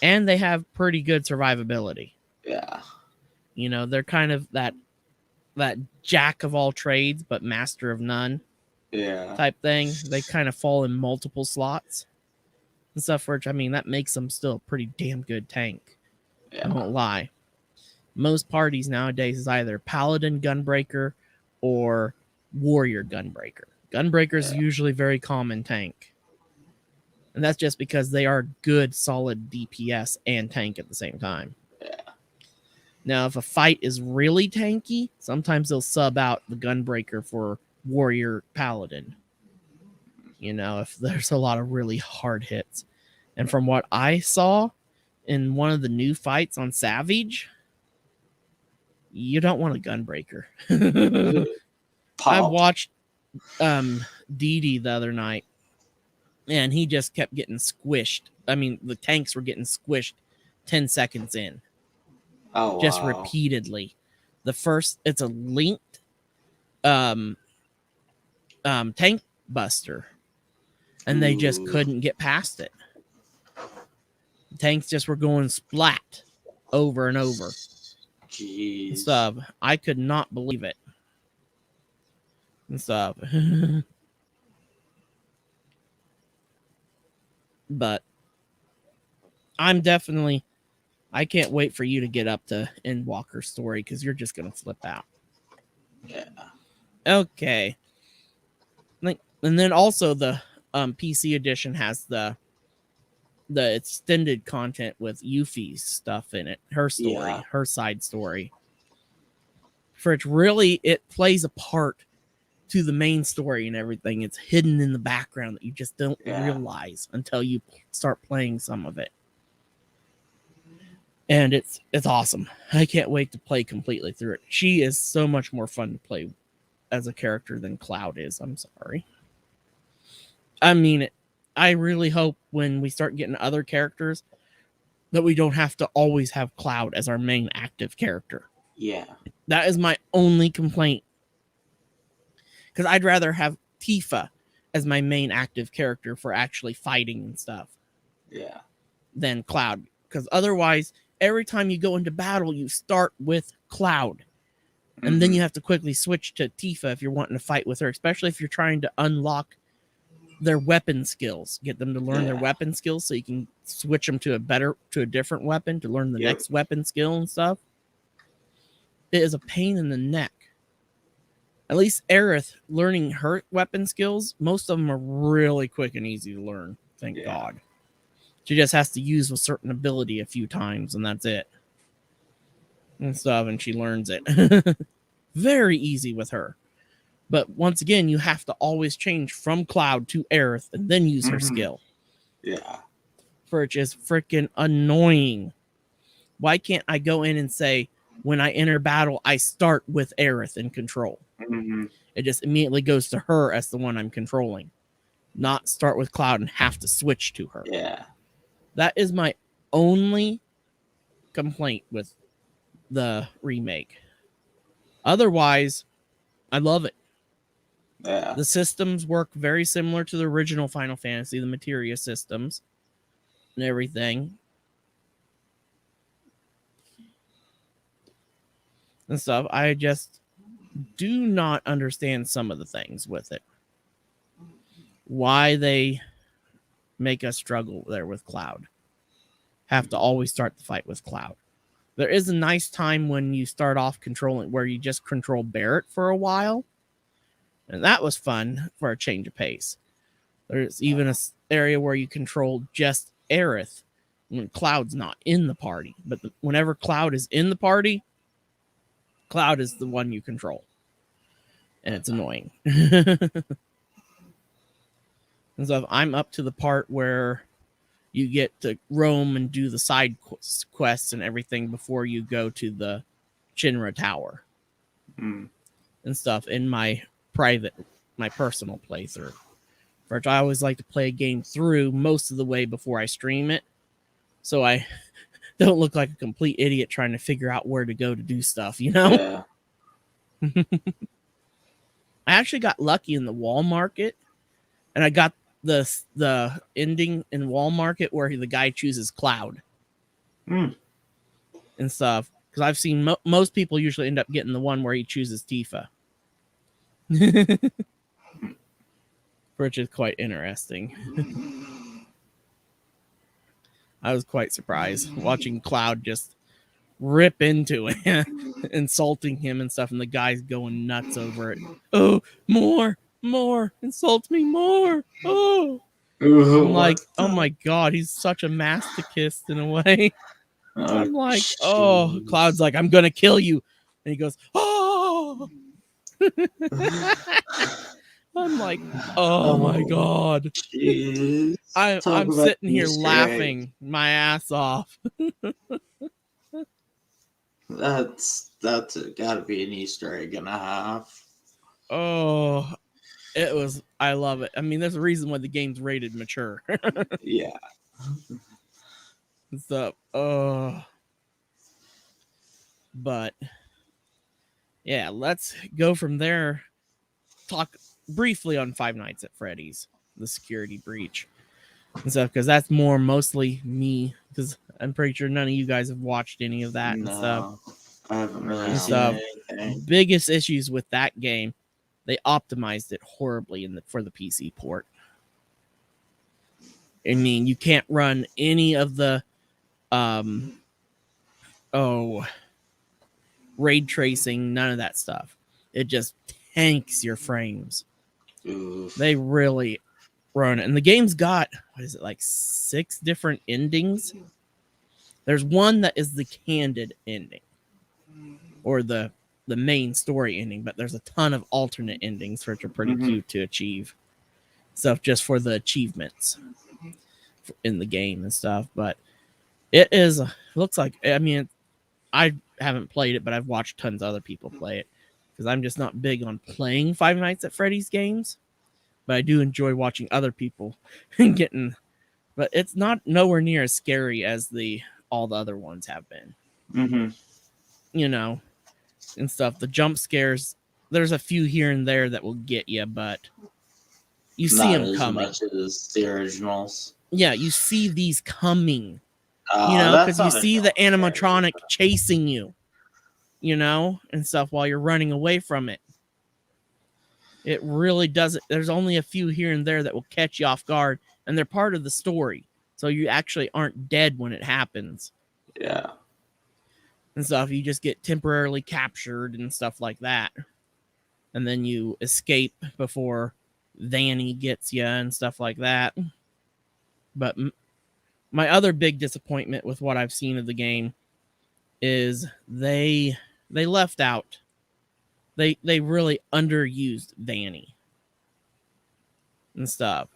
A: and they have pretty good survivability.
B: Yeah.
A: They're kind of that jack of all trades, but master of none.
B: Yeah.
A: Type thing. They kind of fall in multiple slots and stuff, which, that makes them still a pretty damn good tank.
B: Yeah.
A: I won't lie. Most parties nowadays is either Paladin Gunbreaker or Warrior Gunbreaker. Gunbreaker is usually very common tank. And that's just because they are good, solid DPS and tank at the same time.
B: Yeah.
A: Now, if a fight is really tanky, sometimes they'll sub out the Gunbreaker for Warrior Paladin. If there's a lot of really hard hits. And from what I saw in one of the new fights on Savage, you don't want a Gunbreaker. I watched DD the other night, and he just kept getting squished. The tanks were getting squished 10 seconds in.
B: Oh, wow.
A: Just repeatedly. It's a linked tank buster, and they just couldn't get past it. Tanks just were going splat over and over.
B: Jeez.
A: And stuff. I could not believe it. And stuff. But I can't wait for you to get up to Endwalker story because you're just going to flip out.
B: Yeah.
A: Okay. And then also the PC edition has the extended content with Yuffie's stuff in it. Her story, her side story. For it plays a part to the main story and everything. It's hidden in the background that you just don't realize until you start playing some of it. And it's awesome. I can't wait to play completely through it. She is so much more fun to play as a character than Cloud is. I'm sorry. I really hope when we start getting other characters that we don't have to always have Cloud as our main active character.
B: Yeah.
A: That is my only complaint. Because I'd rather have Tifa as my main active character for actually fighting and stuff.
B: Yeah.
A: Than Cloud. Because otherwise, every time you go into battle, you start with Cloud. And then you have to quickly switch to Tifa if you're wanting to fight with her. Especially if you're trying to unlock their weapon skills. Get them to learn their weapon skills so you can switch them to a different weapon to learn the next weapon skill and stuff. It is a pain in the neck. At least Aerith, learning her weapon skills, most of them are really quick and easy to learn. Thank God. She just has to use a certain ability a few times, and that's it. And stuff, and she learns it. Very easy with her. But once again, you have to always change from Cloud to Aerith and then use her skill.
B: Yeah.
A: Which is freaking annoying. Why can't I go in and say, when I enter battle, I start with Aerith in control? It just immediately goes to her as the one I'm controlling. Not start with Cloud and have to switch to her.
B: Yeah.
A: That is my only complaint with the remake. Otherwise, I love it.
B: Yeah.
A: The systems work very similar to the original Final Fantasy, the materia systems and everything. And stuff. I just do not understand some of the things with it. Why they make us struggle there with Cloud. Have to always start the fight with Cloud. There is a nice time when you start off controlling where you just control Barrett for a while. And that was fun for a change of pace. There's even an area where you control just Aerith when Cloud's not in the party. But whenever Cloud is in the party, Cloud is the one you control. And it's annoying. And so I'm up to the part where you get to roam and do the side quests and everything before you go to the Shinra Tower and stuff in my personal playthrough. Which I always like to play a game through most of the way before I stream it, so I don't look like a complete idiot trying to figure out where to go to do stuff, you know? Yeah. I actually got lucky in the wall market, and I got the ending in wall market where the guy chooses Cloud and stuff. Because I've seen most people usually end up getting the one where he chooses Tifa. Which is quite interesting. I was quite surprised watching Cloud just rip into it, insulting him and stuff, and the guy's going nuts over it. Oh, more, insult me more. Oh, I'm like, oh my god, he's such a masochist in a way. I'm like, oh, Cloud's like, I'm gonna kill you, and he goes, oh. I'm like, oh my god. I'm sitting here laughing my ass off.
B: That's gotta be an Easter egg and a half.
A: Oh, it was. I love it. I mean, there's a reason why the game's rated mature.
B: Yeah.
A: So, but yeah, let's go from there. Talk briefly on Five Nights at Freddy's, the security breach and stuff, because that's mostly me, because I'm pretty sure none of you guys have watched any of that and stuff.
B: I haven't really seen anything.
A: Biggest issues with that game, they optimized it horribly for the PC port. I mean, you can't run any of the raid tracing, none of that stuff. It just tanks your frames.
B: Oof.
A: They really run it. And the game's got, what is it, like 6 different endings? There's one that is the candid ending, or the main story ending, but there's a ton of alternate endings which are pretty cute to achieve. Stuff just for the achievements in the game and stuff. But it looks like, I mean, I haven't played it, but I've watched tons of other people play it, because I'm just not big on playing Five Nights at Freddy's games, but I do enjoy watching other people getting. But it's not nowhere near as scary as all the other ones have been. You know, and stuff. The jump scares, there's a few here and there that will get you, but you see them coming.
B: Not as much as the originals.
A: Yeah, you see these coming. You know, because you see the animatronic chasing you. You know, and stuff while you're running away from it. It really doesn't. There's only a few here and there that will catch you off guard, and they're part of the story. So you actually aren't dead when it happens.
B: Yeah.
A: And stuff. You just get temporarily captured and stuff like that. And then you escape before Vanny gets you and stuff like that. But my other big disappointment with what I've seen of the game is they left out. They really underused Vanny and stuff.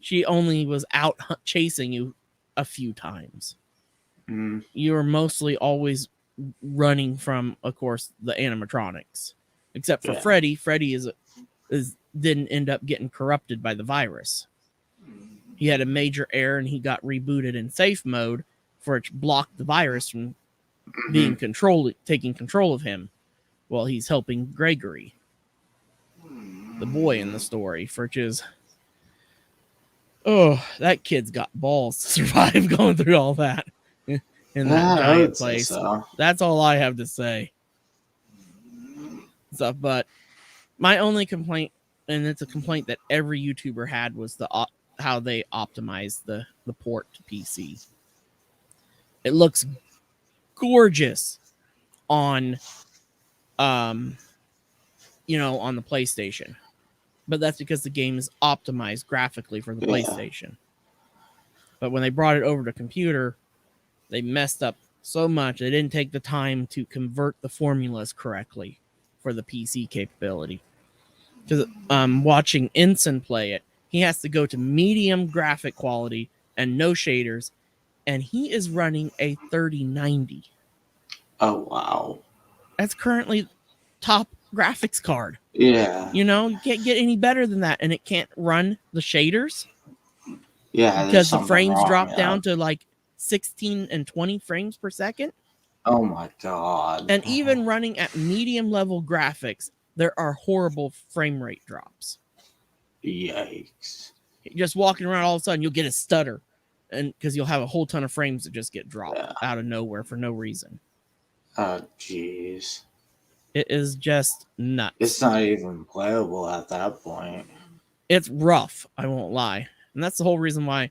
A: She only was out chasing you a few times. You were mostly always running from, of course, the animatronics. Except for Freddy. Freddy didn't end up getting corrupted by the virus. He had a major error and he got rebooted in safe mode for it to block the virus from being taking control of him while he's helping Gregory, the boy in the story, which is, that kid's got balls to survive going through all that in that giant place. So. That's all I have to say. So, but my only complaint, and it's a complaint that every YouTuber had, was the how they optimize the port to PC. It looks gorgeous on on the PlayStation. But that's because the game is optimized graphically for the PlayStation. But when they brought it over to computer, they messed up so much. They didn't take the time to convert the formulas correctly for the PC capability. Because watching Ensign play it, he has to go to medium graphic quality and no shaders, and he is running a 3090.
B: Oh, wow.
A: That's currently top graphics card.
B: Yeah.
A: You can't get any better than that, and it can't run the shaders.
B: Yeah,
A: because the frames drop down to like 16 and 20 frames per second.
B: Oh my god.
A: And even running at medium level graphics, there are horrible frame rate drops.
B: Yikes.
A: Just walking around, all of a sudden you'll get a stutter, and because you'll have a whole ton of frames that just get dropped out of nowhere for no reason.
B: Oh jeez.
A: It is just nuts.
B: It's not even playable at that point.
A: It's rough, I won't lie. And that's the whole reason why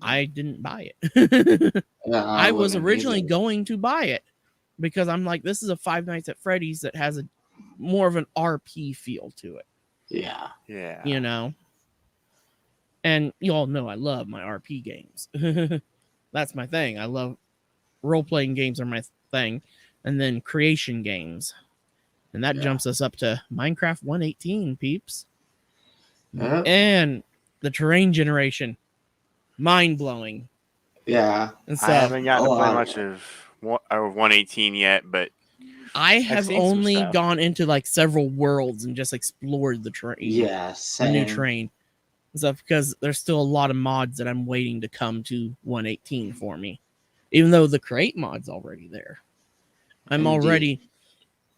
A: I didn't buy it. I was originally going to buy it because I'm like, this is a Five Nights at Freddy's that has a more of an RP feel to it.
B: Yeah.
A: Yeah. And you all know I love my RP games. That's my thing. I love role-playing games are my thing. And then creation games. And that jumps us up to Minecraft 1.18, peeps. And the terrain generation. Mind-blowing.
B: Yeah.
A: And so,
C: I haven't gotten to play much of 1.18 yet, but
A: I have only gone into like several worlds and just explored the terrain.
B: Yeah, same.
A: The new terrain. Stuff because there's still a lot of mods that I'm waiting to come to 1.18 for me. Even though the create mod's already there. I'm already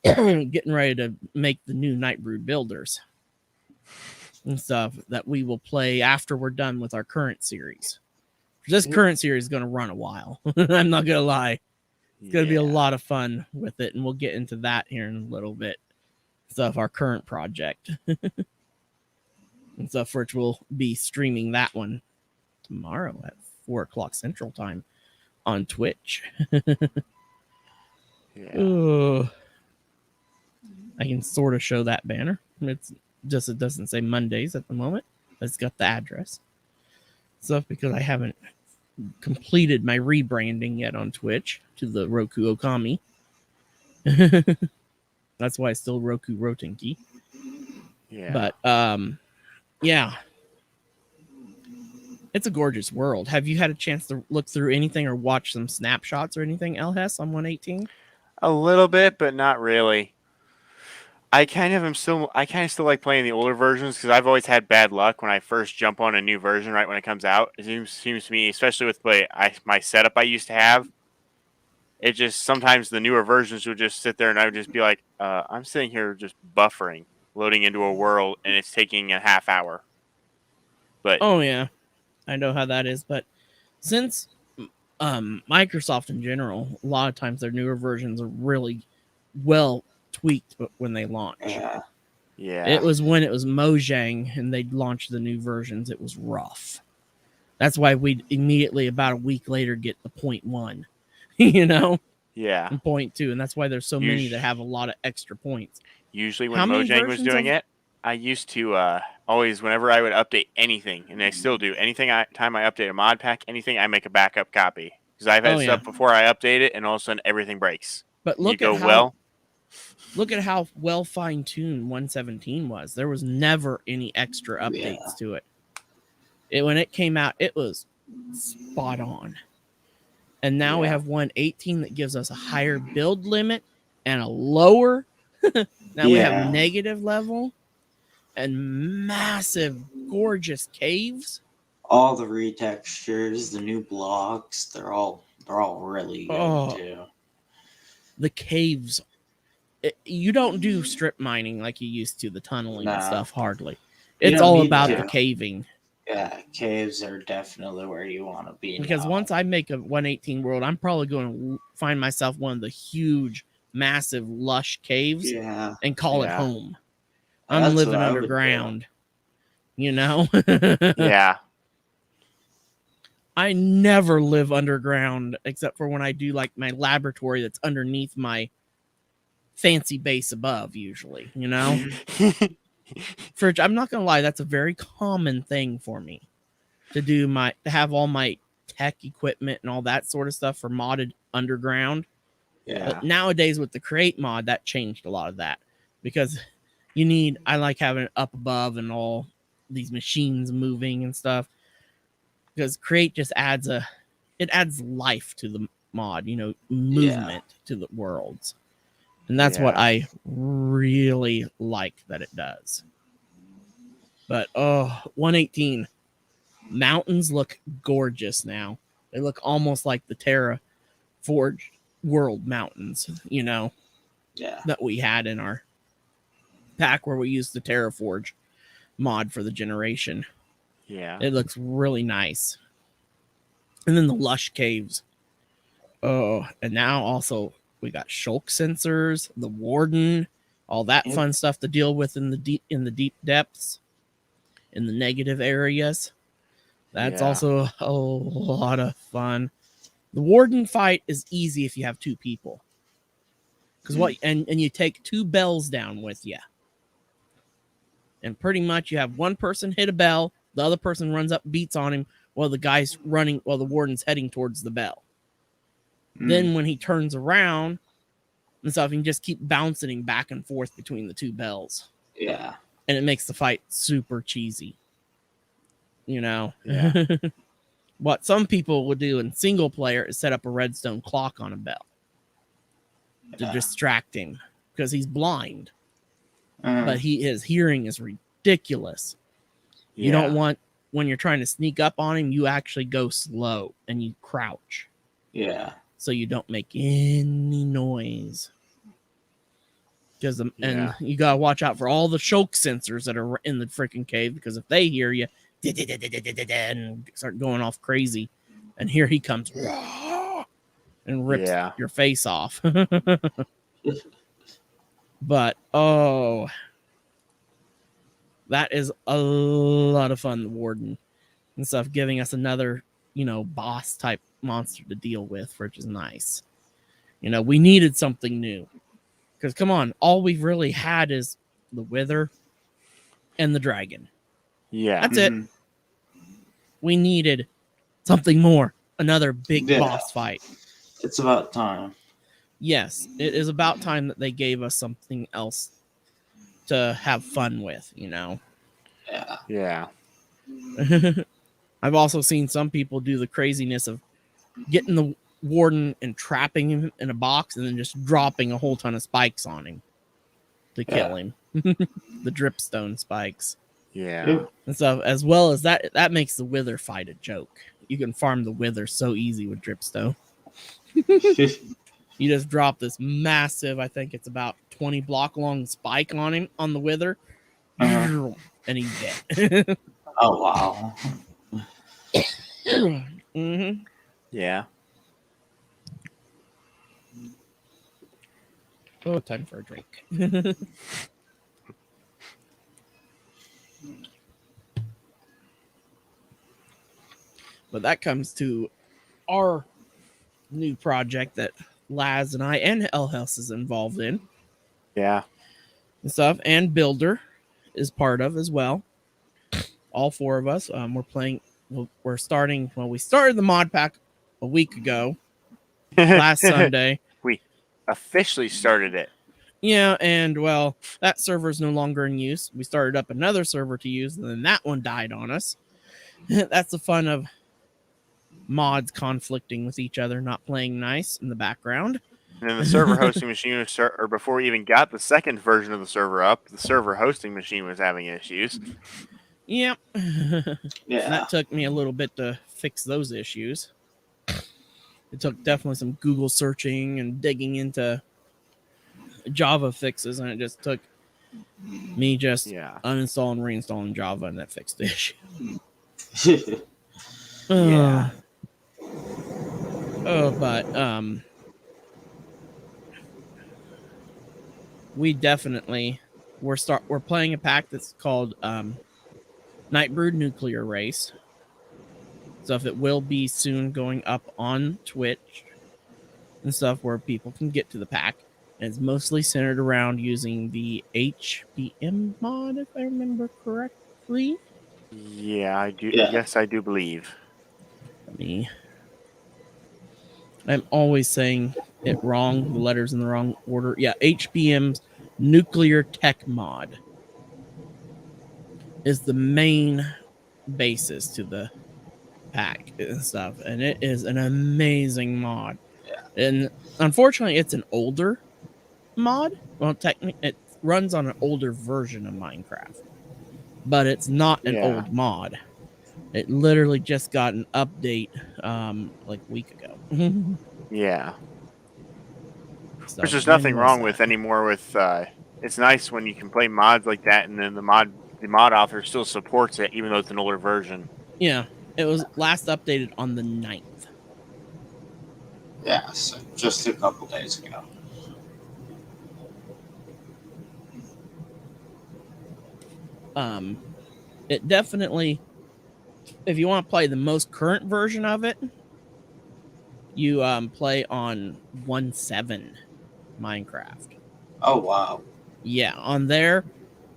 A: getting ready to make the new Nightbrood builders and stuff that we will play after we're done with our current series. This current series is going to run a while. I'm not going to lie. It's going to be a lot of fun with it, and we'll get into that here in a little bit. Stuff, our current project. And stuff, which we'll be streaming that one tomorrow at 4 o'clock Central Time on Twitch. I can sort of show that banner. It's just, it doesn't say Mondays at the moment. It's got the address. Stuff because I haven't completed my rebranding yet on Twitch to the Roku Okami. That's why it's still Roku Rotinki. But yeah. It's a gorgeous world. Have you had a chance to look through anything or watch some snapshots or anything, LHS, on 1.18?
C: A little bit, but not really. I kind of still like playing the older versions because I've always had bad luck when I first jump on a new version right when it comes out. It seems to me, especially with my setup I used to have, it just sometimes the newer versions would just sit there and I would just be like, I'm sitting here just buffering, loading into a world, and it's taking a half hour. But
A: oh yeah, I know how that is. But since Microsoft in general, a lot of times their newer versions are really well tweaked when they launch.
B: Yeah.
A: It was when it was Mojang and they launched the new versions, it was rough. That's why we'd immediately about a week later get the 0.1,
C: Yeah.
A: And 0.2, and that's why there's so many that have a lot of extra points.
C: Usually when Mojang was doing it, I used to always, whenever I would update anything, and I still do, time I update a mod pack, anything, I make a backup copy. Because I've had stuff before I update it, and all of a sudden everything breaks.
A: But look at how well fine-tuned 1.17 was. There was never any extra updates to it. When it came out, it was spot on. And now we have 1.18 that gives us a higher build limit and a lower. Now we have negative level and massive, gorgeous caves.
B: All the retextures, the new blocks, they're all really good too.
A: The caves. You don't do strip mining like you used to, the tunneling and stuff, hardly. It's all about the caving.
B: Yeah, caves are definitely where you want to be.
A: Because once I make a 1.18 world, I'm probably going to find myself one of the huge, massive, lush caves and call it home. I'm living underground.
C: Yeah.
A: I never live underground except for when I do like my laboratory that's underneath my fancy base above, usually, you know? For I'm not gonna lie, that's a very common thing for me to have all my tech equipment and all that sort of stuff for modded underground.
C: Yeah.
A: But nowadays with the create mod, that changed a lot of that because I like having it up above and all these machines moving and stuff, because create just adds life to the mod, movement to the worlds. And that's what I really like that it does. But 118 mountains look gorgeous now. They look almost like the Terra Forge world mountains, that we had in our pack where we used the Terra Forge mod for the generation.
C: Yeah.
A: It looks really nice. And then the lush caves. Oh, and now also we got shulk sensors, the warden, all that fun stuff to deal with in the deep depths, in the negative areas. That's also a lot of fun. The warden fight is easy if you have two people. And you take two bells down with you. And pretty much you have one person hit a bell, the other person runs up, beats on him while the warden's heading towards the bell. Then when he turns around and stuff, you can just keep bouncing him back and forth between the two bells.
B: Yeah.
A: And it makes the fight super cheesy.
C: Yeah.
A: What some people would do in single player is set up a redstone clock on a bell to distract him because he's blind. But his hearing is ridiculous.
C: Yeah.
A: You don't want, when you're trying to sneak up on him, you actually go slow and you crouch.
B: Yeah.
A: So you don't make any noise. And you gotta watch out for all the shulk sensors that are in the freaking cave, because if they hear you and start going off crazy, and here he comes and rips your face off. But that is a lot of fun, the warden and stuff, giving us another boss type monster to deal with, which is nice. We needed something new. Because, come on, all we've really had is the Wither and the Dragon.
C: Yeah.
A: That's it. We needed something more. Another big boss fight.
B: It's about time.
A: Yes, it is about time that they gave us something else to have fun with,
B: Yeah.
C: Yeah.
A: I've also seen some people do the craziness of getting the warden and trapping him in a box and then just dropping a whole ton of spikes on him to kill him. The dripstone spikes.
C: Yeah.
A: And stuff, as well as that makes the Wither fight a joke. You can farm the Wither so easy with dripstone. You just drop this massive, I think it's about 20 block long spike on him, on the Wither, and he's dead.
B: Oh, wow.
A: Mm-hmm.
C: Yeah.
A: Oh, time for a drink. But that comes to our new project that Laz and I and Elhouse is involved in.
C: Yeah.
A: And stuff. And Builder is part of as well. All four of us. We're starting. Well, we started the mod pack a week ago. Last Sunday.
C: We officially started it.
A: Yeah, and well, that server is no longer in use. We started up another server to use, and then that one died on us. That's the fun of mods conflicting with each other, not playing nice in the background.
C: And then the server hosting machine or before we even got the second version of the server up, the server hosting machine was having issues.
A: Yep.
B: Yeah.
A: That took me a little bit to fix those issues. It took definitely some Google searching and digging into Java fixes, and it just took me just uninstalling, reinstalling Java, and that fixed the issue.
B: Yeah.
A: But we definitely we're playing a pack that's called Nightbrood Nuclear Race. So if it will be soon going up on Twitch and stuff where people can get to the pack. And it's mostly centered around using the HPM mod, if I remember correctly.
C: Yeah, I do.
B: Yeah.
C: Yes, I do believe.
A: I'm always saying it wrong, the letters in the wrong order. Yeah, HPM's nuclear tech mod is the main basis to the pack and stuff. And it is an amazing mod.
B: Yeah.
A: And unfortunately, it's an older mod. Well, technically, it runs on an older version of Minecraft, but it's not an old mod. It literally just got an update like a week ago.
C: Yeah.
A: So
C: Which there's
A: when
C: nothing
A: was
C: wrong
A: that?
C: with anymore. With it's nice when you can play mods like that, and then the mod author still supports it, even though it's an older version.
A: Yeah, it was last updated on the 9th.
B: Yeah, so just a couple days ago.
A: It definitely, if you want to play the most current version of it, you play on 1.7 Minecraft.
B: Oh, wow.
A: Yeah, on there,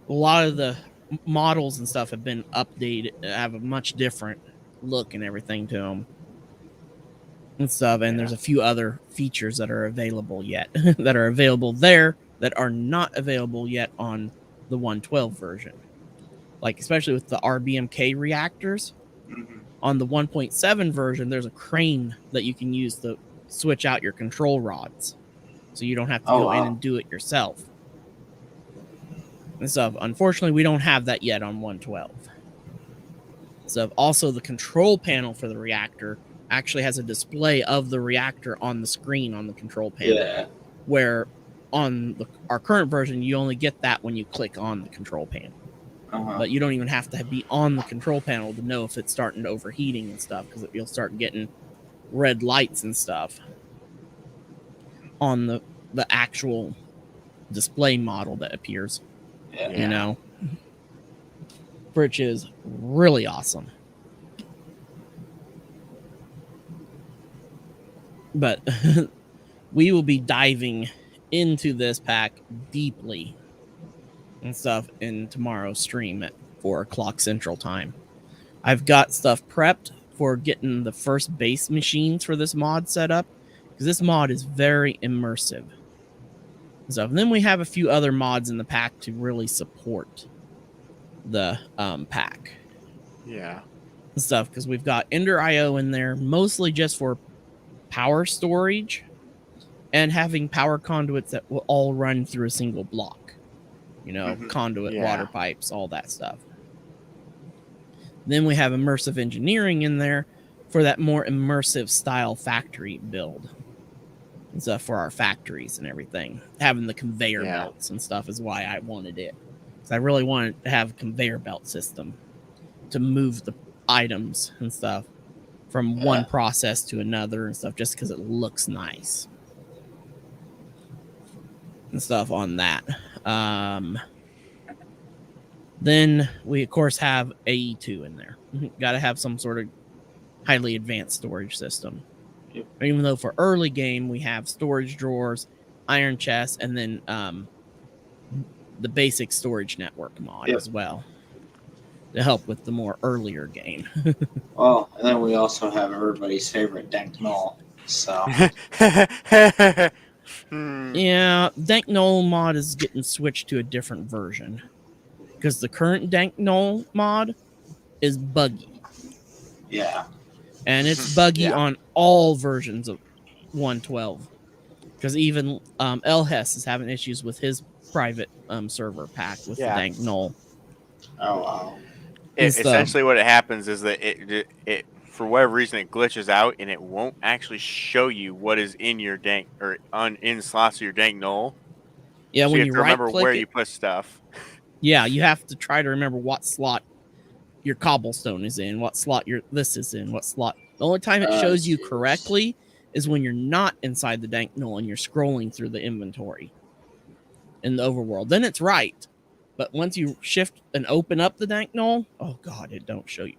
A: a lot of the models and stuff have been updated, have a much different look and everything to them and stuff. And there's a few other features that are available yet that are available there that are not available yet on the 1.12 version. Like, especially with the RBMK reactors.
B: Mm-hmm.
A: On the 1.7 version, there's a crane that you can use to switch out your control rods. So you don't have to go in and do it yourself. And so, unfortunately, we don't have that yet on 1.12. So, also, the control panel for the reactor actually has a display of the reactor on the screen on the control panel.
B: Yeah.
A: Where on our current version, you only get that when you click on the control panel. But you don't even have to be on the control panel to know if it's starting to overheating and stuff, because you'll start getting red lights and stuff on the actual display model that appears.
B: Yeah.
A: You know, which is really awesome. But we will be diving into this pack deeply and stuff in tomorrow's stream at 4 o'clock Central Time. I've got stuff prepped for getting the first base machines for this mod set up, because this mod is very immersive. So and then we have a few other mods in the pack to really support the pack.
C: Yeah.
A: Stuff, because we've got Ender IO in there, mostly just for power storage and having power conduits that will all run through a single block. You know, conduit, water pipes, all that stuff. Then we have immersive engineering in there for that more immersive style factory build. And stuff for our factories and everything. Having the conveyor belts and stuff is why I wanted it. Because I really wanted to have a conveyor belt system to move the items and stuff from one process to another and stuff, just because it looks nice. And stuff on that. Then we, of course, have AE2 in there. Got to have some sort of highly advanced storage system.
B: Yep.
A: Even though for early game, we have storage drawers, iron chests, and then the basic storage network mod as well to help with the more earlier game.
B: Well, and then we also have everybody's favorite Dank Null. So
A: Yeah, Dank Null mod is getting switched to a different version. Because the current Dank Null mod is buggy.
B: Yeah.
A: And it's buggy on all versions of 1.12. Because even Elhes is having issues with his private server pack with the Dank Null.
B: Oh, wow.
C: Essentially what it happens is that it for whatever reason it glitches out and it won't actually show you what is in your dank or in slots of your Dank Null.
A: Yeah,
C: so
A: when
C: you have to remember where you put stuff.
A: Yeah, you have to try to remember what slot your cobblestone is in, what slot your this is in, what slot. The only time it shows you correctly is when you're not inside the Dank Null and you're scrolling through the inventory in the overworld. Then it's right. But once you shift and open up the Dank Null, oh god, it don't show you.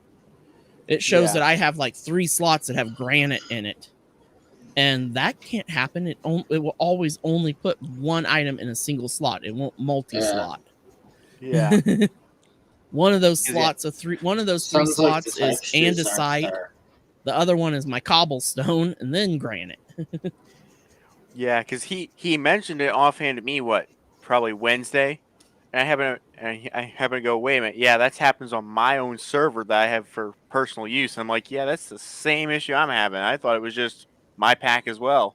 A: It shows that I have like 3 slots that have granite in it. And that can't happen. It will always only put one item in a single slot. It won't multi-slot.
C: Yeah.
A: One of those
C: 'Cause,
A: slots of 3 one of those 3
B: Sounds like the
A: slots is
B: textures aren't
A: andesite.
B: there.
A: The other one is my cobblestone and then granite.
C: Yeah, because he mentioned it offhand to me, probably Wednesday. And I happen to go, wait a minute, yeah, that happens on my own server that I have for personal use. I'm like, yeah, that's the same issue I'm having. I thought it was just my pack as well.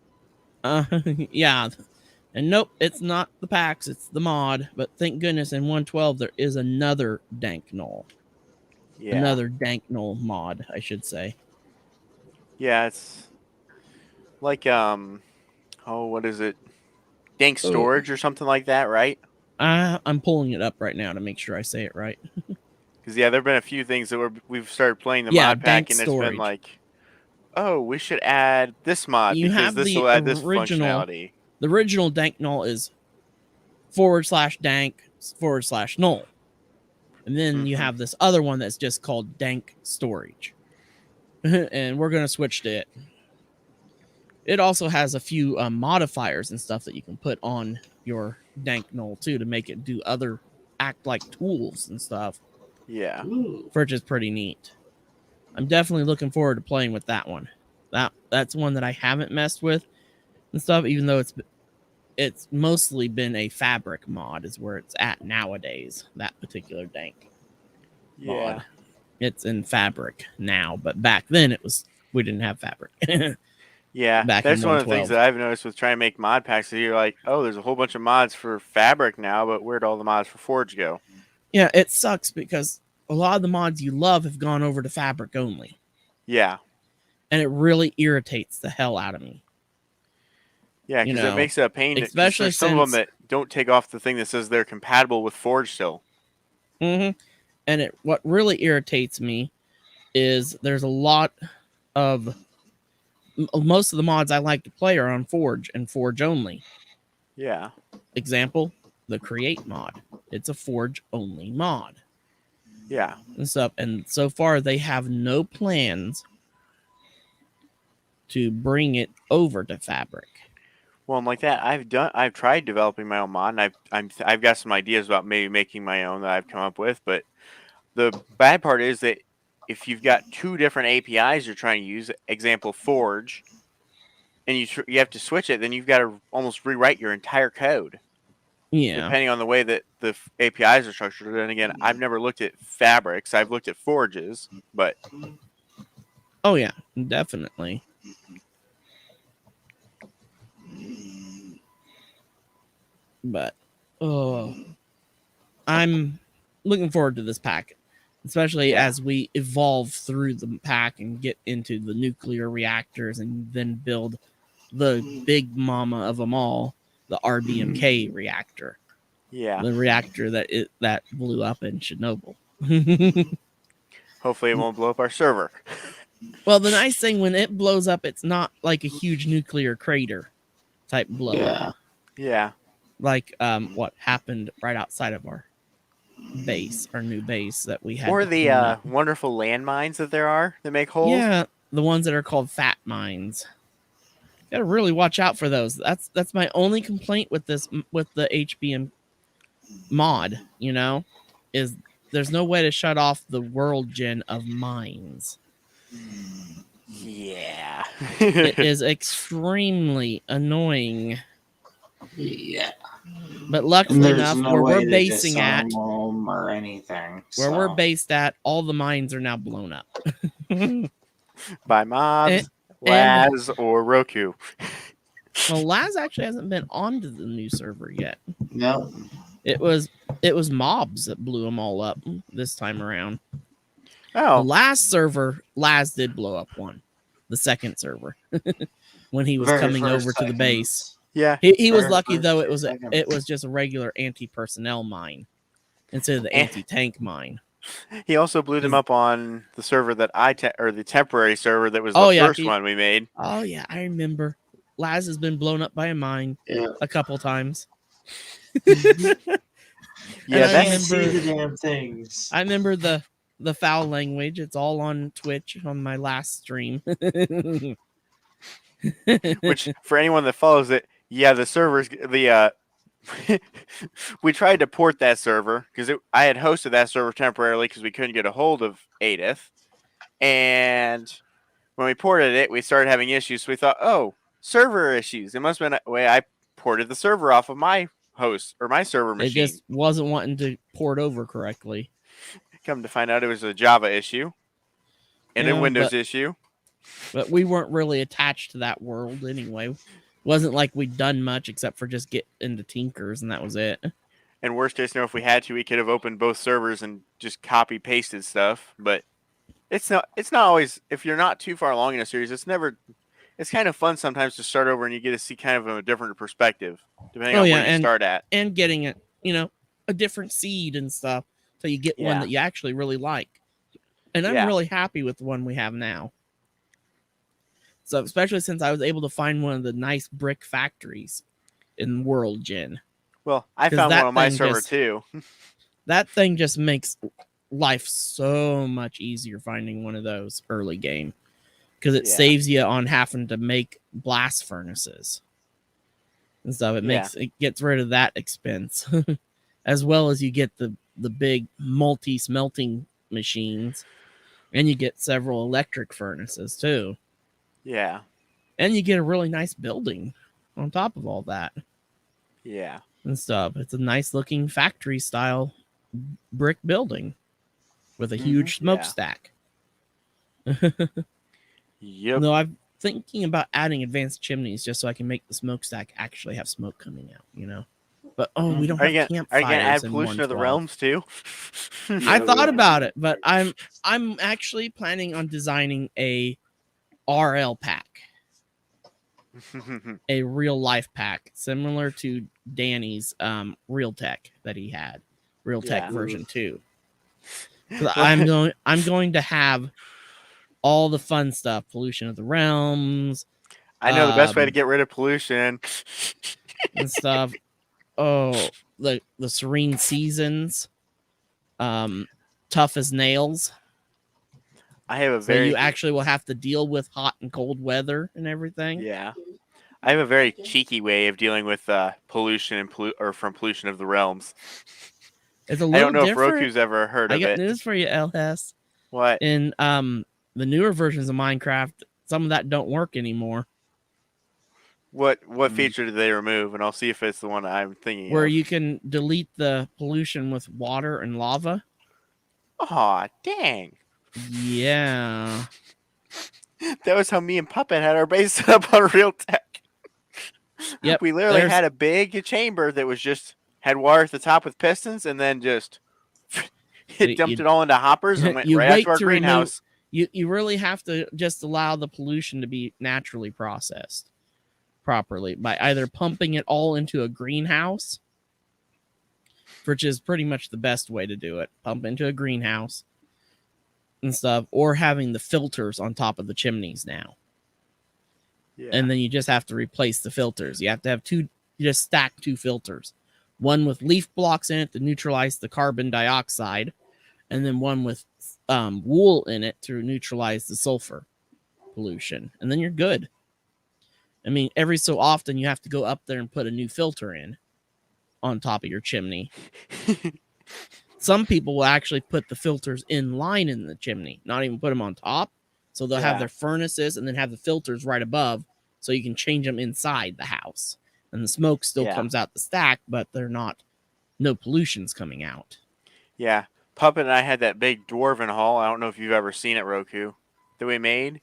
A: Yeah. And nope, it's not the packs, it's the mod. But thank goodness in 112 there is another dank null.
C: Yeah.
A: Another dank null mod, I should say.
C: Yeah, it's like what is it? Dank storage or something like that, right?
A: I'm pulling it up right now to make sure I say it right.
C: Because there've been a few things that we've started playing the
A: Yeah,
C: mod pack,
A: dank
C: and it's
A: storage.
C: been like, oh, we should add this mod
A: You
C: because
A: have
C: this
A: the
C: will add this
A: original-
C: functionality.
A: The original dank null is /dank/null. And then you have this other one that's just called dank storage. And we're going to switch to it. It also has a few modifiers and stuff that you can put on your dank null too to make it do act like tools and stuff.
C: Yeah.
A: Which is pretty neat. I'm definitely looking forward to playing with that one. That's one that I haven't messed with and stuff, even though it's mostly been a fabric mod is where it's at nowadays, that particular dank mod. It's in fabric now, but back then we didn't have fabric.
C: Yeah,
A: Back
C: that's
A: in
C: one of the
A: 112.
C: things that I've noticed with trying to make mod packs. That you're like, oh, there's a whole bunch of mods for fabric now, but where'd all the mods for Forge go?
A: Yeah, it sucks because a lot of the mods you love have gone over to fabric only.
C: Yeah.
A: And it really irritates the hell out of me.
C: Yeah, because it makes it a pain.
A: Especially
C: there's some of them that don't take off the thing that says they're compatible with Forge still.
A: Mm-hmm. And what really irritates me is there's a lot of most of the mods I like to play are on Forge and Forge only.
C: Yeah.
A: Example, the Create mod. It's a Forge only mod.
C: Yeah.
A: And stuff. And so far they have no plans to bring it over to Fabric.
C: Well, and like that, I've tried developing my own mod, and I've got some ideas about maybe making my own that I've come up with, but the bad part is that if you've got 2 different APIs you're trying to use, example Forge, and you have to switch it, then you've got to almost rewrite your entire code.
A: Yeah.
C: Depending on the way that the APIs are structured. And again, I've never looked at Fabrics. I've looked at Forges, but...
A: Oh, yeah, definitely. But, I'm looking forward to this pack, especially as we evolve through the pack and get into the nuclear reactors and then build the big mama of them all, the RBMK reactor.
C: Yeah.
A: The reactor that blew up in Chernobyl.
C: Hopefully it won't blow up our server.
A: Well, the nice thing when it blows up, it's not like a huge nuclear crater type blow up.
C: Yeah.
A: Like what happened right outside of our base, our new base that we had.
C: Or the wonderful landmines that there are that make holes.
A: Yeah, the ones that are called fat mines. Gotta really watch out for those. That's my only complaint with the HBM mod, is there's no way to shut off the world gen of mines.
C: Yeah.
A: It is extremely annoying.
B: Yeah.
A: But luckily enough, where we're basing at,
B: or anything,
A: where we're based at, all the mines are now blown up.
C: By mobs, Laz, or Roku.
A: Well, Laz actually hasn't been onto the new server yet.
B: No.
A: It was mobs that blew them all up this time around.
C: Oh.
A: The last server, Laz did blow up one. The second server. When he was coming over to the base.
C: Yeah.
A: He was lucky though it was just a regular anti-personnel mine instead of the anti-tank mine.
C: He also blew them up on the server that the temporary server that was the first one we made.
A: Oh yeah, I remember. Laz has been blown up by a mine a couple times.
B: Yeah, I remember the damn things.
A: I remember the the foul language. It's all on Twitch on my last stream.
C: Which, for anyone that follows it, yeah, the servers, we tried to port that server because I had hosted that server temporarily because we couldn't get a hold of Aideth. And when we ported it, we started having issues. So we thought, oh, server issues. It must have been a way I ported the server off of my host or my server machine.
A: It just wasn't wanting to port over correctly.
C: Come to find out it was a Java issue and a Windows issue.
A: But we weren't really attached to that world anyway. Wasn't like we'd done much except for just get into Tinkers, and that was it.
C: And worst case scenario, if we had to, we could have opened both servers and just copy pasted stuff. But it's not always, if you're not too far along in a series, it's kind of fun sometimes to start over and you get to see kind of a different perspective depending on where you start at.
A: And getting it, a different seed and stuff, so you get one that you actually really like. And I'm really happy with the one we have now. So especially since I was able to find one of the nice brick factories in World Gen.
C: Well, I found one on my server too.
A: That thing just makes life so much easier finding one of those early game, because it saves you on having to make blast furnaces and stuff. It gets rid of that expense, as well as you get the big multi smelting machines, and you get several electric furnaces too.
C: Yeah.
A: And you get a really nice building on top of all that.
C: Yeah.
A: And stuff. It's a nice looking factory style brick building with a huge smokestack.
C: Yep.
A: No, I'm thinking about adding advanced chimneys just so I can make the smokestack actually have smoke coming out, But we don't have campfires.
C: Are you gonna add pollution of the realms too?
A: I thought about it, but I'm actually planning on designing a RL pack. A real life pack similar to Danny's Real Tech that he had. Real Tech version 2. I'm going to have all the fun stuff, pollution of the realms.
C: I know the best way to get rid of pollution
A: and stuff. Oh, the serene seasons. Tough as nails.
C: I have
A: so you actually will have to deal with hot and cold weather and everything.
C: Yeah. I have a very cheeky way of dealing with pollution and from pollution of the realms.
A: It's a little
C: I don't know
A: different.
C: if Roku's ever heard of it.
A: I got news for you, LS.
C: What?
A: In the newer versions of Minecraft, some of that don't work anymore.
C: What feature did they remove? And I'll see if it's the one I'm thinking of.
A: Where you can delete the pollution with water and lava.
C: Aw, dang.
A: Yeah.
C: That was how me and Puppet had our base set up on Real Tech.
A: Yep.
C: We literally had a big chamber that was just had water at the top with pistons, and then just dumped it all into hoppers and went right out to our greenhouse.
A: You really have to just allow the pollution to be naturally processed properly by either pumping it all into a greenhouse, which is pretty much the best way to do it. Pump into a greenhouse and stuff, or having the filters on top of the chimneys now. Yeah. And then you just have to replace the filters. You have to have you just stack 2 filters. One with leaf blocks in it to neutralize the carbon dioxide, and then one with wool in it to neutralize the sulfur pollution. And then you're good. I mean, every so often you have to go up there and put a new filter in on top of your chimney. Some people will actually put the filters in line in the chimney, not even put them on top. So they'll have their furnaces and then have the filters right above, so you can change them inside the house. And the smoke still comes out the stack, but no pollution's coming out.
C: Yeah. Puppet and I had that big dwarven hall. I don't know if you've ever seen it, Roku, that we made.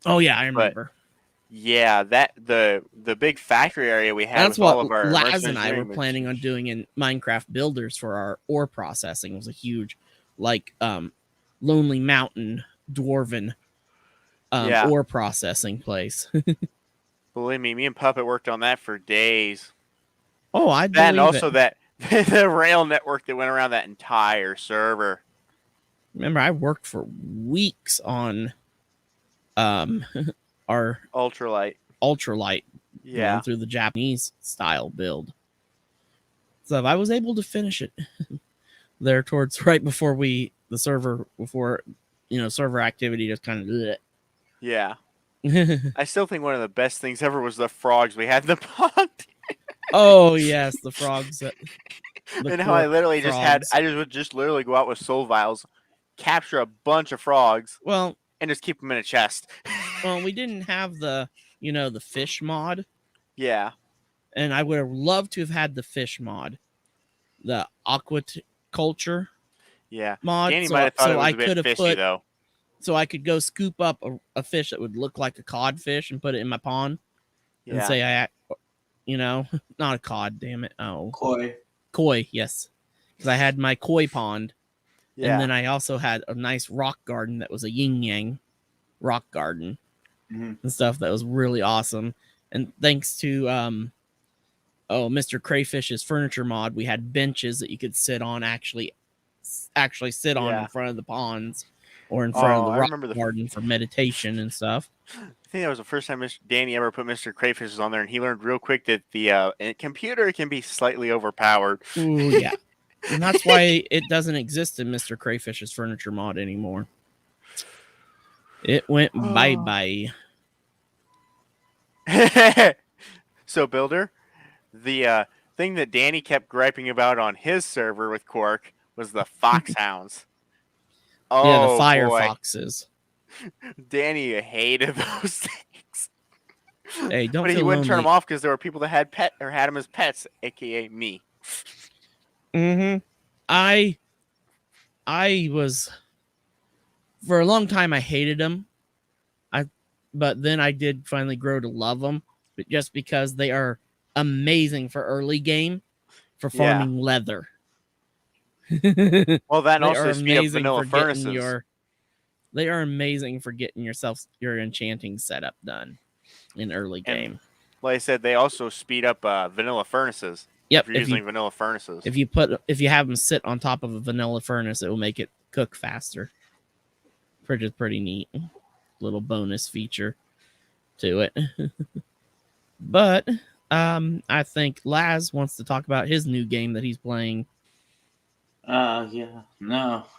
A: Oh, yeah, I remember.
C: Yeah, that the big factory area we had.
A: That's what all of our Laz and I were planning on doing in Minecraft Builders for our ore processing. It was a huge, Lonely Mountain dwarven ore processing place.
C: Believe me and Puppet worked on that for days.
A: Oh, I believe
C: and also that the rail network that went around that entire server.
A: Remember, I worked for weeks on our ultralight going through the Japanese style build. So I was able to finish it there towards right before we the server before, server activity just kind of.
C: Yeah. I still think one of the best things ever was the frogs we had in the pond.
A: Oh yes, the frogs.
C: And how I literally
A: frogs.
C: I would just literally go out with soul vials, capture a bunch of frogs,
A: Well,
C: and just keep them in a chest.
A: we didn't have the fish mod,
C: Yeah.
A: and I would have loved to have had the fish mod, the aquaculture
C: Yeah.
A: mod.
C: Danny might have thought it was a bit fishy though.
A: So I could go scoop up a fish that would look like a codfish and put it in my pond, and say not a cod, damn it, koi, yes, because I had my koi pond, and then I also had a nice rock garden that was a yin yang rock garden and stuff that was really awesome. And thanks to Mr. Crayfish's furniture mod, we had benches that you could sit on, actually sit on in front of the ponds or in front of the rock garden for meditation and stuff.
C: I think that was the first time Danny ever put Mr. Crayfishes on there, and he learned real quick that the computer can be slightly overpowered.
A: Ooh, yeah. And that's why it doesn't exist in Mr. Crayfish's furniture mod anymore. It went bye-bye.
C: So, Builder, the thing that Danny kept griping about on his server with Quark was the foxhounds.
A: Yeah, the fire foxes.
C: Danny hated those things.
A: Hey, don't.
C: But he wouldn't turn them off because there were people that had them as pets, aka me.
A: I was, for a long time I hated them. But then I did finally grow to love them, but just because they are amazing for early game, for farming leather.
C: Well, that also speed up vanilla furnaces.
A: They are amazing for getting your enchanting setup done in early game.
C: And, like I said, they also speed up vanilla furnaces.
A: Yep,
C: if you're using vanilla furnaces.
A: If you have them sit on top of a vanilla furnace, it will make it cook faster. Which is pretty neat. Little bonus feature to it. But I think Laz wants to talk about his new game that he's playing.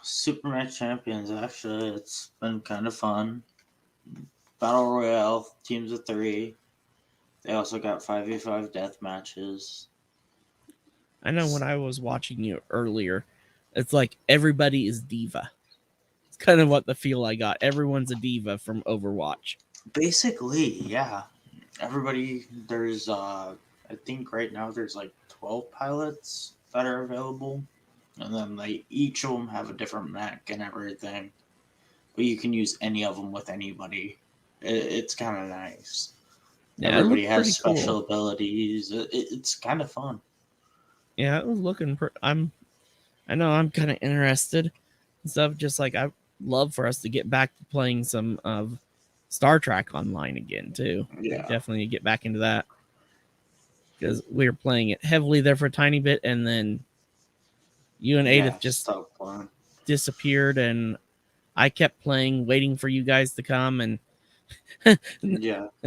B: Super Match Champions, actually. It's been kind of fun. Battle Royale, teams of 3. They also got 5v5 death matches.
A: I know when I was watching you earlier, it's like everybody is diva. It's kind of what the feel I got. Everyone's a diva from Overwatch.
B: Basically, yeah. Everybody, there's, I think right now there's like 12 pilots that are available. And then each of them have a different mech and everything. But you can use any of them with anybody. It's kind of nice. Yeah, everybody has special abilities. It's kind of fun.
A: Yeah, it was looking. I know I'm kind of interested and stuff. Just like I love for us to get back to playing some of Star Trek Online again too.
B: Yeah,
A: definitely get back into that because we were playing it heavily there for a tiny bit, and then you and Aideth just disappeared, and I kept playing, waiting for you guys to come and and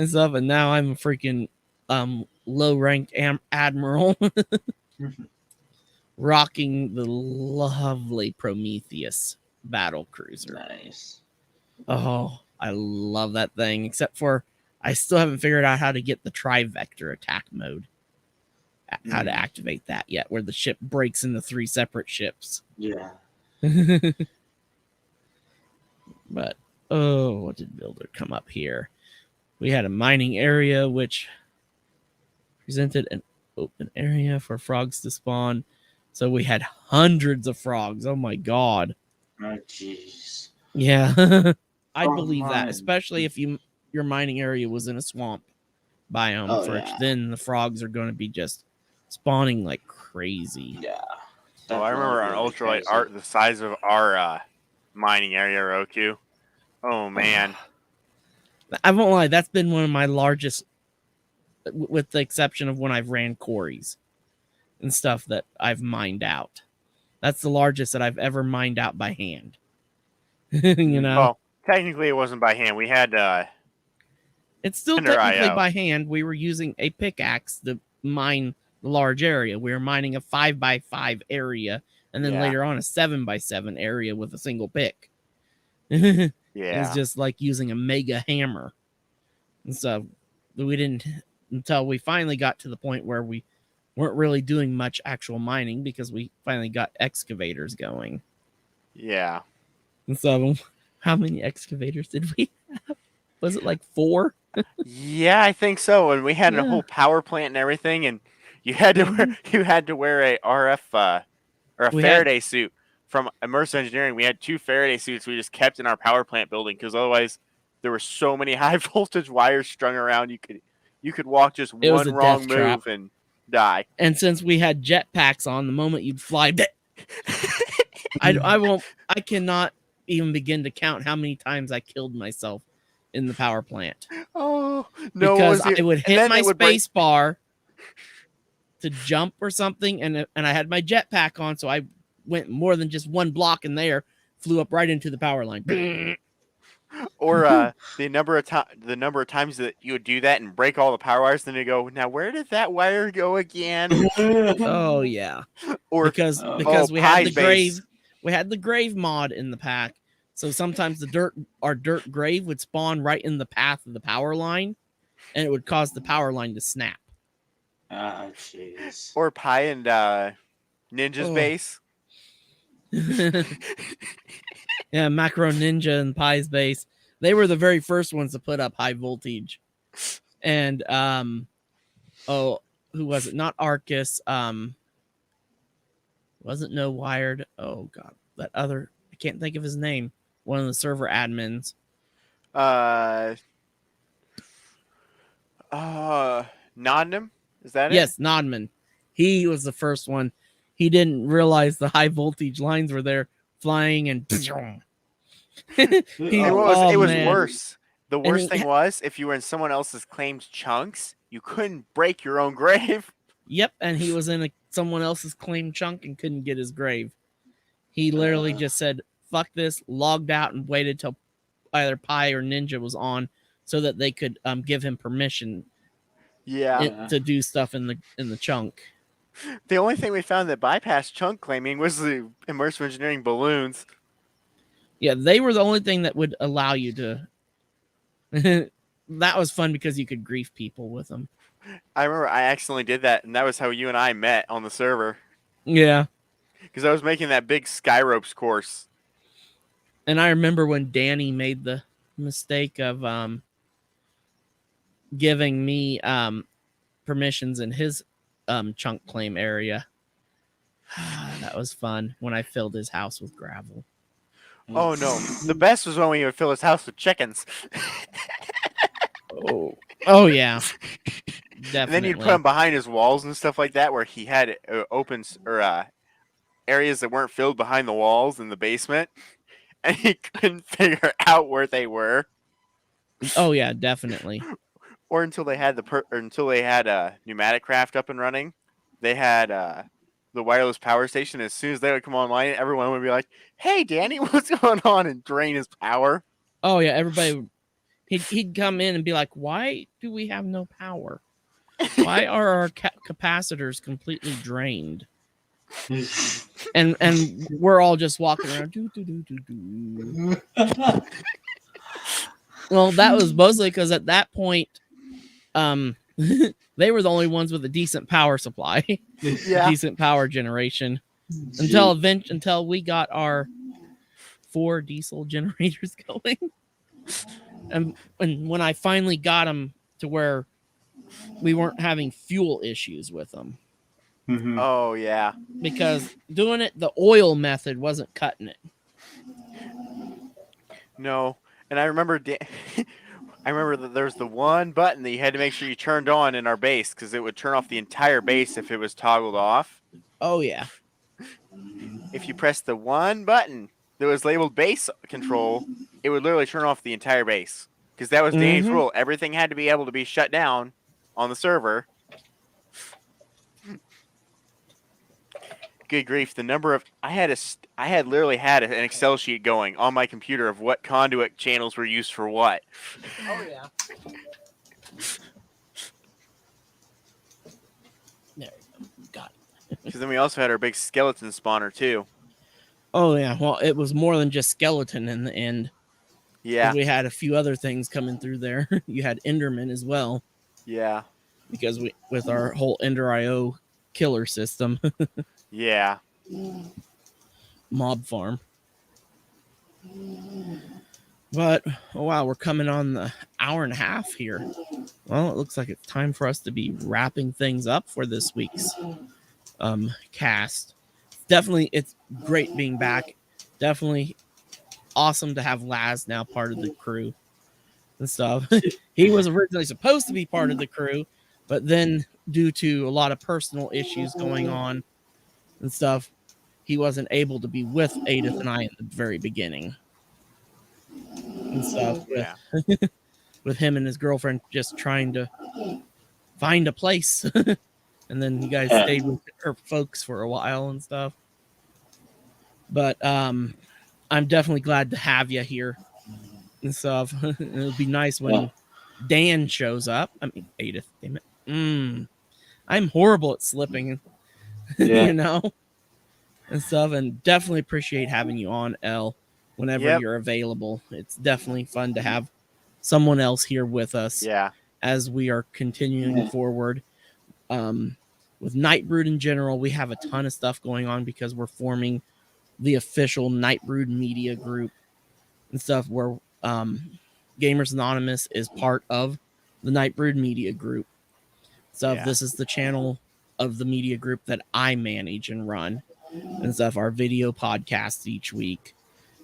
A: stuff. And now I'm a freaking low ranked admiral. Rocking the lovely Prometheus battle cruiser.
B: Nice.
A: Oh, I love that thing. Except for I still haven't figured out how to get the tri-vector attack mode. How to activate that yet, where the ship breaks into 3 separate ships.
B: Yeah.
A: But what did Builder come up here? We had a mining area which presented an open area for frogs to spawn. So we had hundreds of frogs. Oh my god.
B: Oh jeez.
A: Yeah. I believe that, especially if your mining area was in a swamp biome then the frogs are going to be just spawning like crazy.
B: Yeah.
C: Oh, I remember on Ultralight Art the size of our mining area, Roku. Oh man.
A: I won't lie, that's been one of my largest, with the exception of when I've ran quarries and stuff that I've mined out. That's the largest that I've ever mined out by hand. You know?
C: Well, technically it wasn't by hand. We had
A: it's still technically by hand. We were using a pickaxe to mine the large area. We were mining a 5x5 area and then
C: Yeah.
A: later on a 7x7 area with a single pick. It's
C: Yeah.
A: just like using a mega hammer. And so we didn't until we finally got to the point where we weren't really doing much actual mining because we finally got excavators going.
C: Yeah.
A: And so how many excavators did we have? Was it like 4?
C: Yeah, I think so. And we had a
A: Yeah.
C: whole power plant and everything, and you had to wear a RF or a
A: We
C: Faraday suit from Immersive Engineering. We had 2 Faraday suits we just kept in our power plant building because otherwise there were so many high voltage wires strung around. You could walk just
A: It was
C: one
A: a
C: wrong
A: death
C: move
A: trap.
C: and die.
A: And since we had jetpacks on, the moment you'd fly, I cannot even begin to count how many times I killed myself in the power plant.
C: Oh no!
A: Because I would
C: and
A: hit
C: then
A: my
C: it would break.
A: space bar to jump or something, and I had my jetpack on, so I went more than just one block in there, flew up right into the power line.
C: Or the number of times that you would do that and break all the power wires, then you go, now where did that wire go again?
A: Oh yeah,
C: Or
A: because we had
C: Pie's
A: the grave,
C: base.
A: we had the grave mod in the pack, so sometimes our dirt grave would spawn right in the path of the power line, and it would cause the power line to snap.
B: Ah, jeez.
C: Or Pie and Ninja's
A: Oh.
C: base.
A: Yeah, Macro Ninja and Pie's base. They were the very first ones to put up high voltage. And who was it? Not Arcus. Wasn't No Wired. Oh god. That other, I can't think of his name. One of the server admins.
C: Nodnum? Is that it?
A: Yes, Nodman. He was the first one. He didn't realize the high voltage lines were there flying and
C: It was
A: man.
C: worse. The worst thing was if you were in someone else's claimed chunks, you couldn't break your own grave.
A: Yep, and he was in someone else's claimed chunk and couldn't get his grave. He literally just said, fuck this, logged out and waited till either Pi or Ninja was on so that they could give him permission to do stuff in the chunk.
C: The only thing we found that bypassed chunk claiming was the immersive engineering balloons.
A: Yeah, they were the only thing that would allow you to. That was fun because you could grief people with them.
C: I remember I accidentally did that, and that was how you and I met on the server.
A: Yeah.
C: Because I was making that big Sky Ropes course.
A: And I remember when Danny made the mistake of giving me permissions in his chunk claim area. That was fun when I filled his house with gravel.
C: Oh no. The best was when we would fill his house with chickens.
A: Oh yeah. Definitely.
C: And then you'd put him behind his walls and stuff like that where he had areas that weren't filled behind the walls in the basement. And he couldn't figure out where they were.
A: Oh yeah, definitely.
C: Or until they had pneumatic craft up and running, they had the wireless power station. As soon as they would come online, everyone would be like, "Hey, Danny, what's going on?" and drain his power.
A: Oh yeah, everybody. He'd come in and be like, "Why do we have no power? Why are our capacitors completely drained?" and we're all just walking around. Well, that was mostly because at that point, they were the only ones with a decent power supply, decent power generation. Until we got our 4 diesel generators going, and when I finally got them to where we weren't having fuel issues with them.
B: Mm-hmm.
C: Oh yeah,
A: because doing it the oil method wasn't cutting it.
C: No, and I remember I remember that there was the one button that you had to make sure you turned on in our base because it would turn off the entire base if it was toggled off.
A: Oh yeah.
C: If you pressed the one button that was labeled base control, it would literally turn off the entire base because that was Danny's rule. Everything had to be able to be shut down on the server. Good grief! The number of I had literally had an Excel sheet going on my computer of what conduit channels were used for what.
A: Oh yeah. There you go. Got it.
C: Because then we also had our big skeleton spawner too.
A: Oh yeah, well, it was more than just skeleton in the end.
C: Yeah.
A: We had a few other things coming through there. You had Enderman as well.
C: Yeah.
A: Because we, with our whole Ender IO killer system,
C: Yeah.
A: mob farm. But oh wow, we're coming on the hour and a half here. Well, it looks like it's time for us to be wrapping things up for this week's cast. Definitely, it's great being back. Definitely awesome to have Laz now part of the crew and stuff. He was originally supposed to be part of the crew, but then due to a lot of personal issues going on and stuff, he wasn't able to be with Aideth and I in the very beginning and stuff.
C: Yeah.
A: With him and his girlfriend just trying to find a place. And then you guys stayed with her folks for a while and stuff. But I'm definitely glad to have you here and stuff. It'll be nice when Dan shows up. I mean, Aideth, damn it. I'm horrible at slipping, you know, and stuff. And definitely appreciate having you on, Elle, whenever you're available. It's definitely fun to have someone else here with us.
C: Yeah.
A: As we are continuing forward. With Nightbrood in general, we have a ton of stuff going on because we're forming the official Nightbrood media group and stuff where Gamers Anonymous is part of the Nightbrood media group. So this is the channel of the media group that I manage and run and stuff, our video podcasts each week,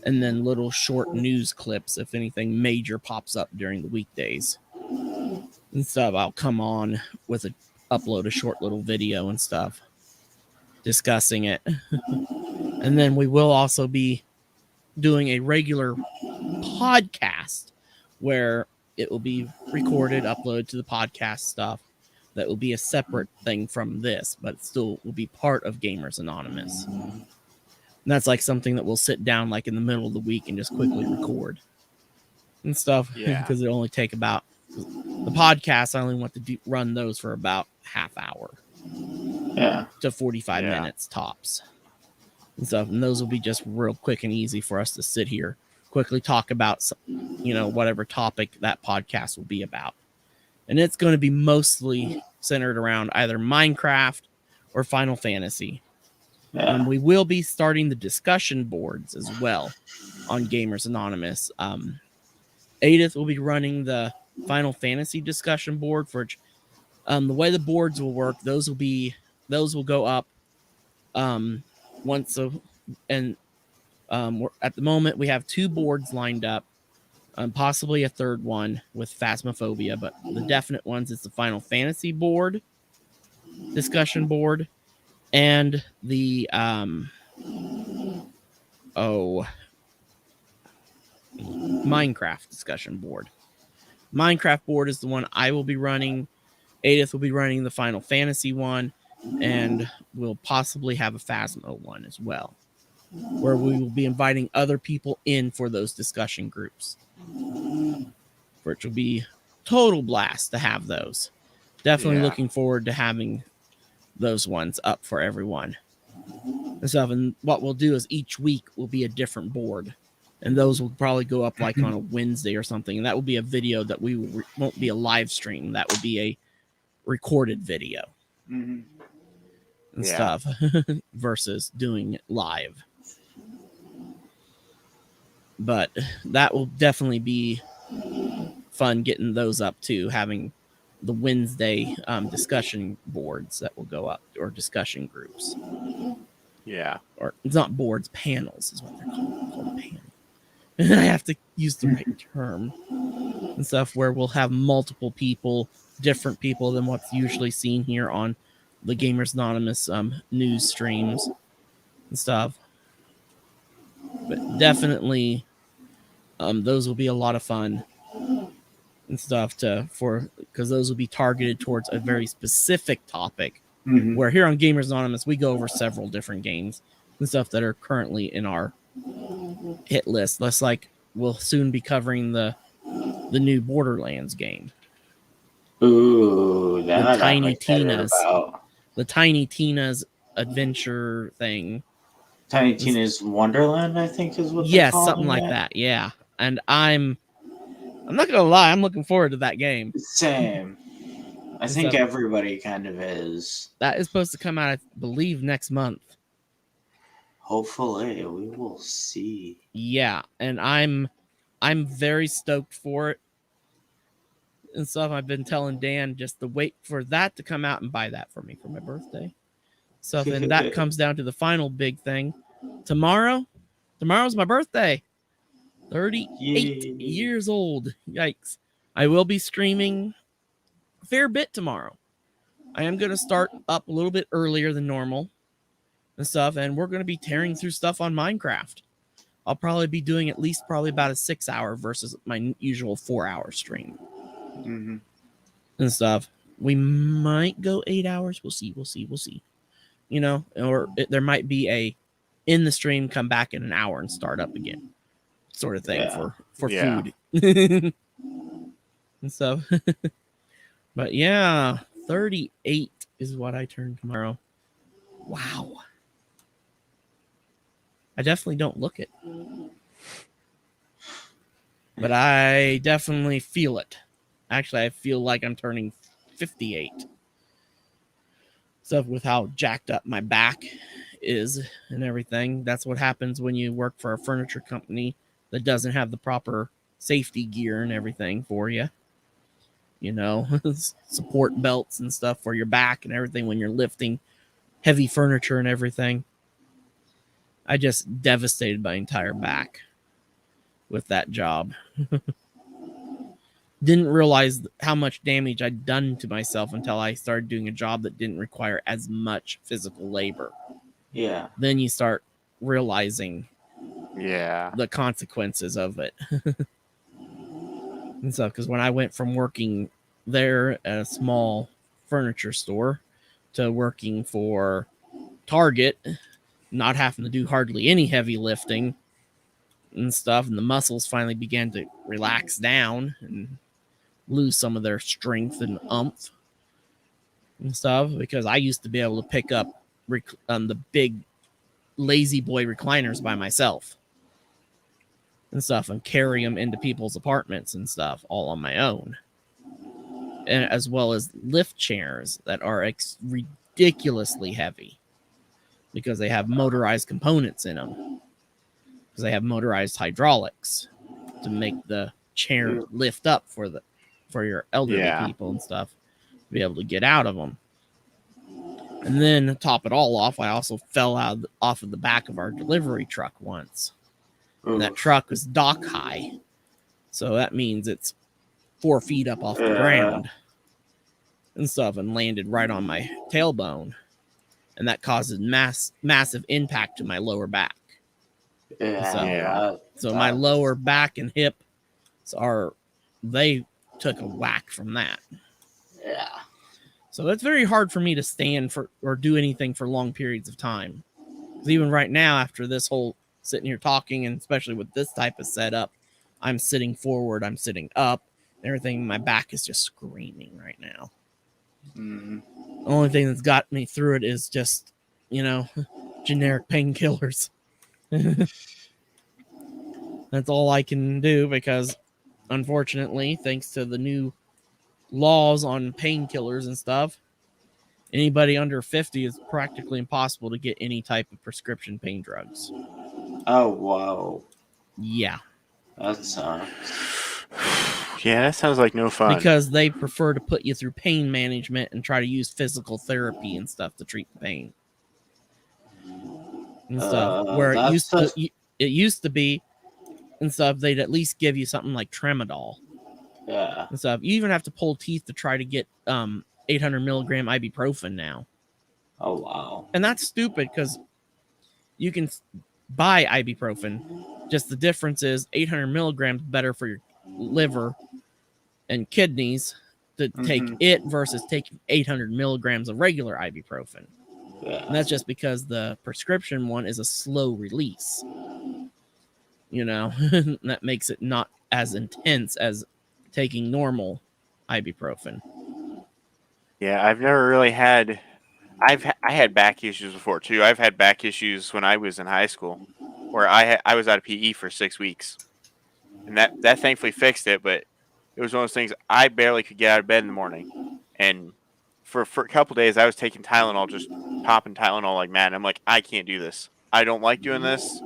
A: and then little short news clips if anything major pops up during the weekdays and stuff. I'll come on with upload a short little video and stuff discussing it. And then we will also be doing a regular podcast where it will be recorded, uploaded to the podcast stuff. That will be a separate thing from this, but it still will be part of Gamers Anonymous. And that's like something that we'll sit down like in the middle of the week and just quickly record and stuff. Because it only take about the podcast. I only want to run those for about half hour to 45 minutes tops and stuff. And those will be just real quick and easy for us to sit here, quickly talk about, you know, whatever topic that podcast will be about. And it's going to be mostly centered around either Minecraft or Final Fantasy. We will be starting the discussion boards as well on Gamers Anonymous. Aideth will be running the Final Fantasy discussion board for the way the boards will work. Those will go up once and at the moment we have 2 boards lined up, possibly a third one with Phasmophobia, but the definite ones is the Final Fantasy board discussion board and the Minecraft discussion board. Minecraft board is the one I will be running. Aideth will be running the Final Fantasy one, and we'll possibly have a Phasmo one as well, where we will be inviting other people in for those discussion groups, which will be total blast to have those. Definitely looking forward to having those ones up for everyone and stuff. And what we'll do is each week will be a different board. And those will probably go up like on a Wednesday or something. And that will be a video that we won't be a live stream. That will be a recorded video and stuff versus doing it live. But that will definitely be fun getting those up too. Having the Wednesday discussion boards that will go up, or discussion groups.
C: Yeah.
A: Or it's not boards, panels is what they're called a panel. I have to use the right term and stuff, where we'll have multiple people, different people than what's usually seen here on the Gamers Anonymous news streams and stuff. But definitely those will be a lot of fun and stuff because those will be targeted towards a very specific topic. Where here on Gamers Anonymous we go over several different games and stuff that are currently in our hit list. Less like we'll soon be covering the new Borderlands game.
B: Ooh, that
A: the Tiny Tina's adventure thing.
B: Tiny Tina's Wonderland, I think, is what they
A: Yes,
B: call
A: something
B: it.
A: like that. Yeah, and I'm not gonna lie, I'm looking forward to that game.
B: Same. I think
A: So-
B: everybody kind of is.
A: That is supposed to come out, I believe, next month.
B: Hopefully, we will see.
A: Yeah, and I'm very stoked for it and stuff. I've been telling Dan just to wait for that to come out and buy that for me for my birthday. So then that comes down to the final big thing. Tomorrow's my birthday. 38
B: Yay.
A: years old. Yikes. I will be streaming a fair bit tomorrow. I am going to start up a little bit earlier than normal and stuff, and we're going to be tearing through stuff on Minecraft. I'll probably be doing at least probably about a 6 hour versus my usual 4 hour stream and stuff. We might go 8 hours. We'll see. You know, or there might be a in the stream, come back in an hour and start up again, sort of thing for food and stuff. But yeah, 38 is what I turn tomorrow. Wow. I definitely don't look it, but I definitely feel it. Actually, I feel like I'm turning 58. So with how jacked up my back is and everything, that's what happens when you work for a furniture company that doesn't have the proper safety gear and everything for you. You know, support belts and stuff for your back and everything when you're lifting heavy furniture and everything. I just devastated my entire back with that job. Didn't realize how much damage I'd done to myself until I started doing a job that didn't require as much physical labor.
B: Yeah.
A: Then you start realizing
C: the
A: consequences of it. And stuff, because when I went from working there at a small furniture store to working for Target, not having to do hardly any heavy lifting and stuff, and the muscles finally began to relax down and lose some of their strength and oomph and stuff, because I used to be able to pick up the big lazy boy recliners by myself and stuff and carry them into people's apartments and stuff all on my own, and as well as lift chairs that are ridiculously heavy because they have motorized components in them, because they have motorized hydraulics to make the chair lift up for your elderly people and stuff to be able to get out of them. And then to top it all off, I also fell off of the back of our delivery truck once. And that truck was dock high, so that means it's 4 feet up off the ground and stuff, and landed right on my tailbone, and that causes massive impact to my lower back. So my lower back and hip they took a whack from that.
B: Yeah.
A: So it's very hard for me to stand for or do anything for long periods of time. Because even right now, after this whole sitting here talking, and especially with this type of setup, I'm sitting forward, I'm sitting up, everything. My back is just screaming right now. The only thing that's got me through it is just, generic painkillers. That's all I can do, because unfortunately, thanks to the new laws on painkillers and stuff, anybody under 50 is practically impossible to get any type of prescription pain drugs.
B: Oh, wow.
A: Yeah.
B: That sucks.
C: Yeah, that sounds like no fun.
A: Because they prefer to put you through pain management and try to use physical therapy and stuff to treat the pain and stuff. Where it used to be and stuff, they'd at least give you something like Tramadol.
B: Yeah.
A: And stuff. You even have to pull teeth to try to get 800 milligram ibuprofen now.
B: Oh, wow.
A: And that's stupid, because you can buy ibuprofen. Just the difference is 800 milligrams better for your liver and kidneys to take it versus taking 800 milligrams of regular ibuprofen.
B: Yeah.
A: And that's just because the prescription one is a slow release. That makes it not as intense as taking normal ibuprofen.
C: Yeah, I've never really had I had back issues before too. I've had back issues when I was in high school, where I was out of PE for 6 weeks, and that thankfully fixed it. But it was one of those things I barely could get out of bed in the morning, and for a couple days I was taking Tylenol, just popping Tylenol like mad. I'm like, I can't do this. I don't like doing this.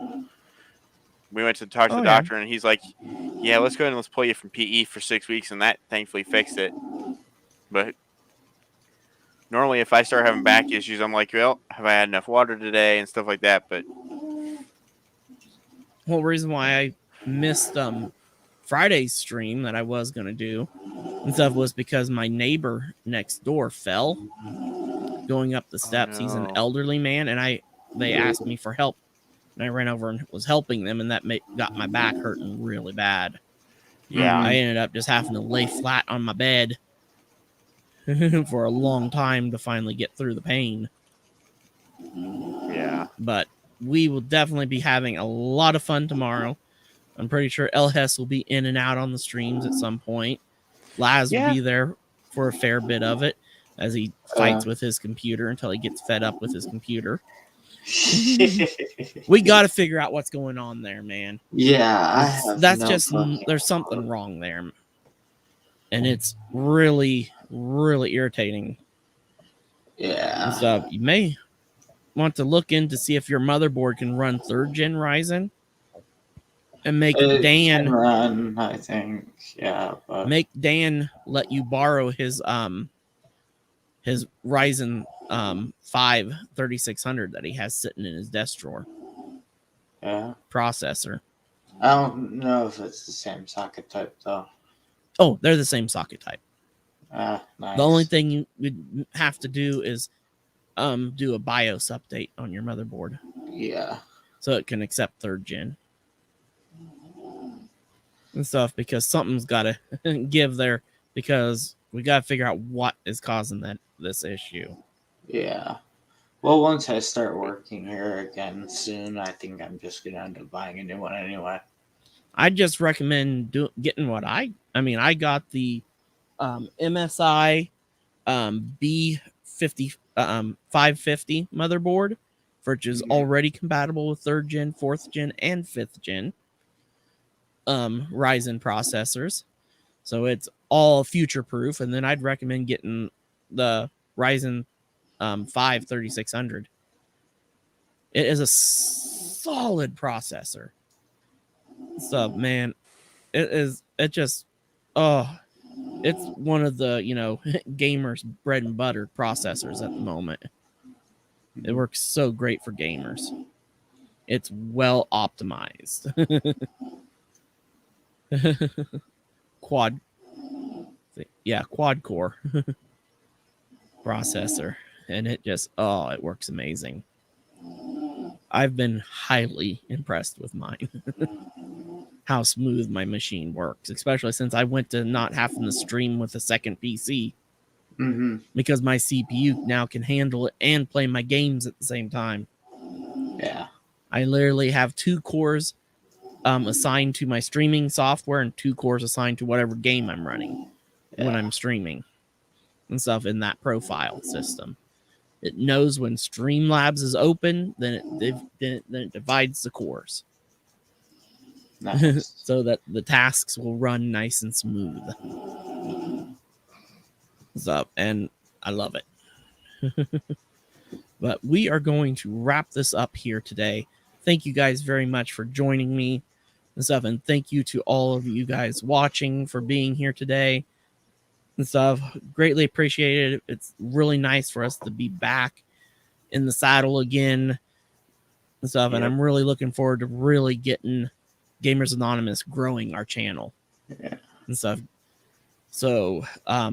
C: We went to talk to
A: Oh
C: the
A: yeah.
C: doctor, and he's like, "Yeah, let's go ahead and let's pull you from PE for 6 weeks," and that thankfully fixed it. But normally, if I start having back issues, I'm like, well, have I had enough water today and stuff like that? But
A: Whole reason why I missed Friday's stream that I was gonna do and stuff was because my neighbor next door fell going up the steps. He's an
C: no.
A: elderly man, and they asked me for help, and I ran over and was helping them, and that got my back hurting really bad.
C: Yeah.
A: I ended up just having to lay flat on my bed for a long time to finally get through the pain.
C: Yeah.
A: But we will definitely be having a lot of fun tomorrow. I'm pretty sure El Hess will be in and out on the streams at some point. Laz will be there for a fair bit of it as he fights with his computer until he gets fed up with his computer. We got to figure out what's going on there, man.
B: Yeah,
A: there's something wrong there. And it's really, really irritating.
B: Yeah.
A: So you may want to look in to see if your motherboard can run 3rd gen Ryzen and make Dan
B: run, I think. Yeah, but
A: make Dan let you borrow his Ryzen 5 3600 that he has sitting in his desk drawer.
B: Yeah.
A: Processor.
B: I don't know if it's the same socket type though.
A: Oh, they're the same socket type.
B: Nice.
A: The only thing you would have to do is do a BIOS update on your motherboard.
B: Yeah.
A: So it can accept 3rd gen and stuff, because something's got to give there, because we got to figure out what is causing this issue.
B: Yeah. Well, once I start working here again soon, I think I'm just gonna end up buying a new one anyway.
A: I just recommend getting what I got the MSI B50 550 motherboard, which is already compatible with 3rd gen, 4th gen, and 5th gen Ryzen processors. So it's all future proof. And then I'd recommend getting the Ryzen 5 3600. It is a solid processor. So man, it's one of the, gamers' bread and butter processors at the moment. It works so great for gamers. It's well optimized. Quad core processor, and it works amazing. I've been highly impressed with mine. How smooth my machine works, especially since I went to not having to stream with a second PC, because my CPU now can handle it and play my games at the same time.
B: Yeah.
A: I literally have 2 cores assigned to my streaming software and 2 cores assigned to whatever game I'm running when I'm streaming and stuff in that profile system. It knows when Streamlabs is open, then it divides the cores.
B: Nice.
A: So that the tasks will run nice and smooth. So, and I love it. But we are going to wrap this up here today. Thank you guys very much for joining me and stuff, and thank you to all of you guys watching for being here today and stuff. Greatly appreciated. It's really nice for us to be back in the saddle again and stuff. Yep. And I'm really looking forward to really getting Gamers Anonymous growing our channel and stuff. So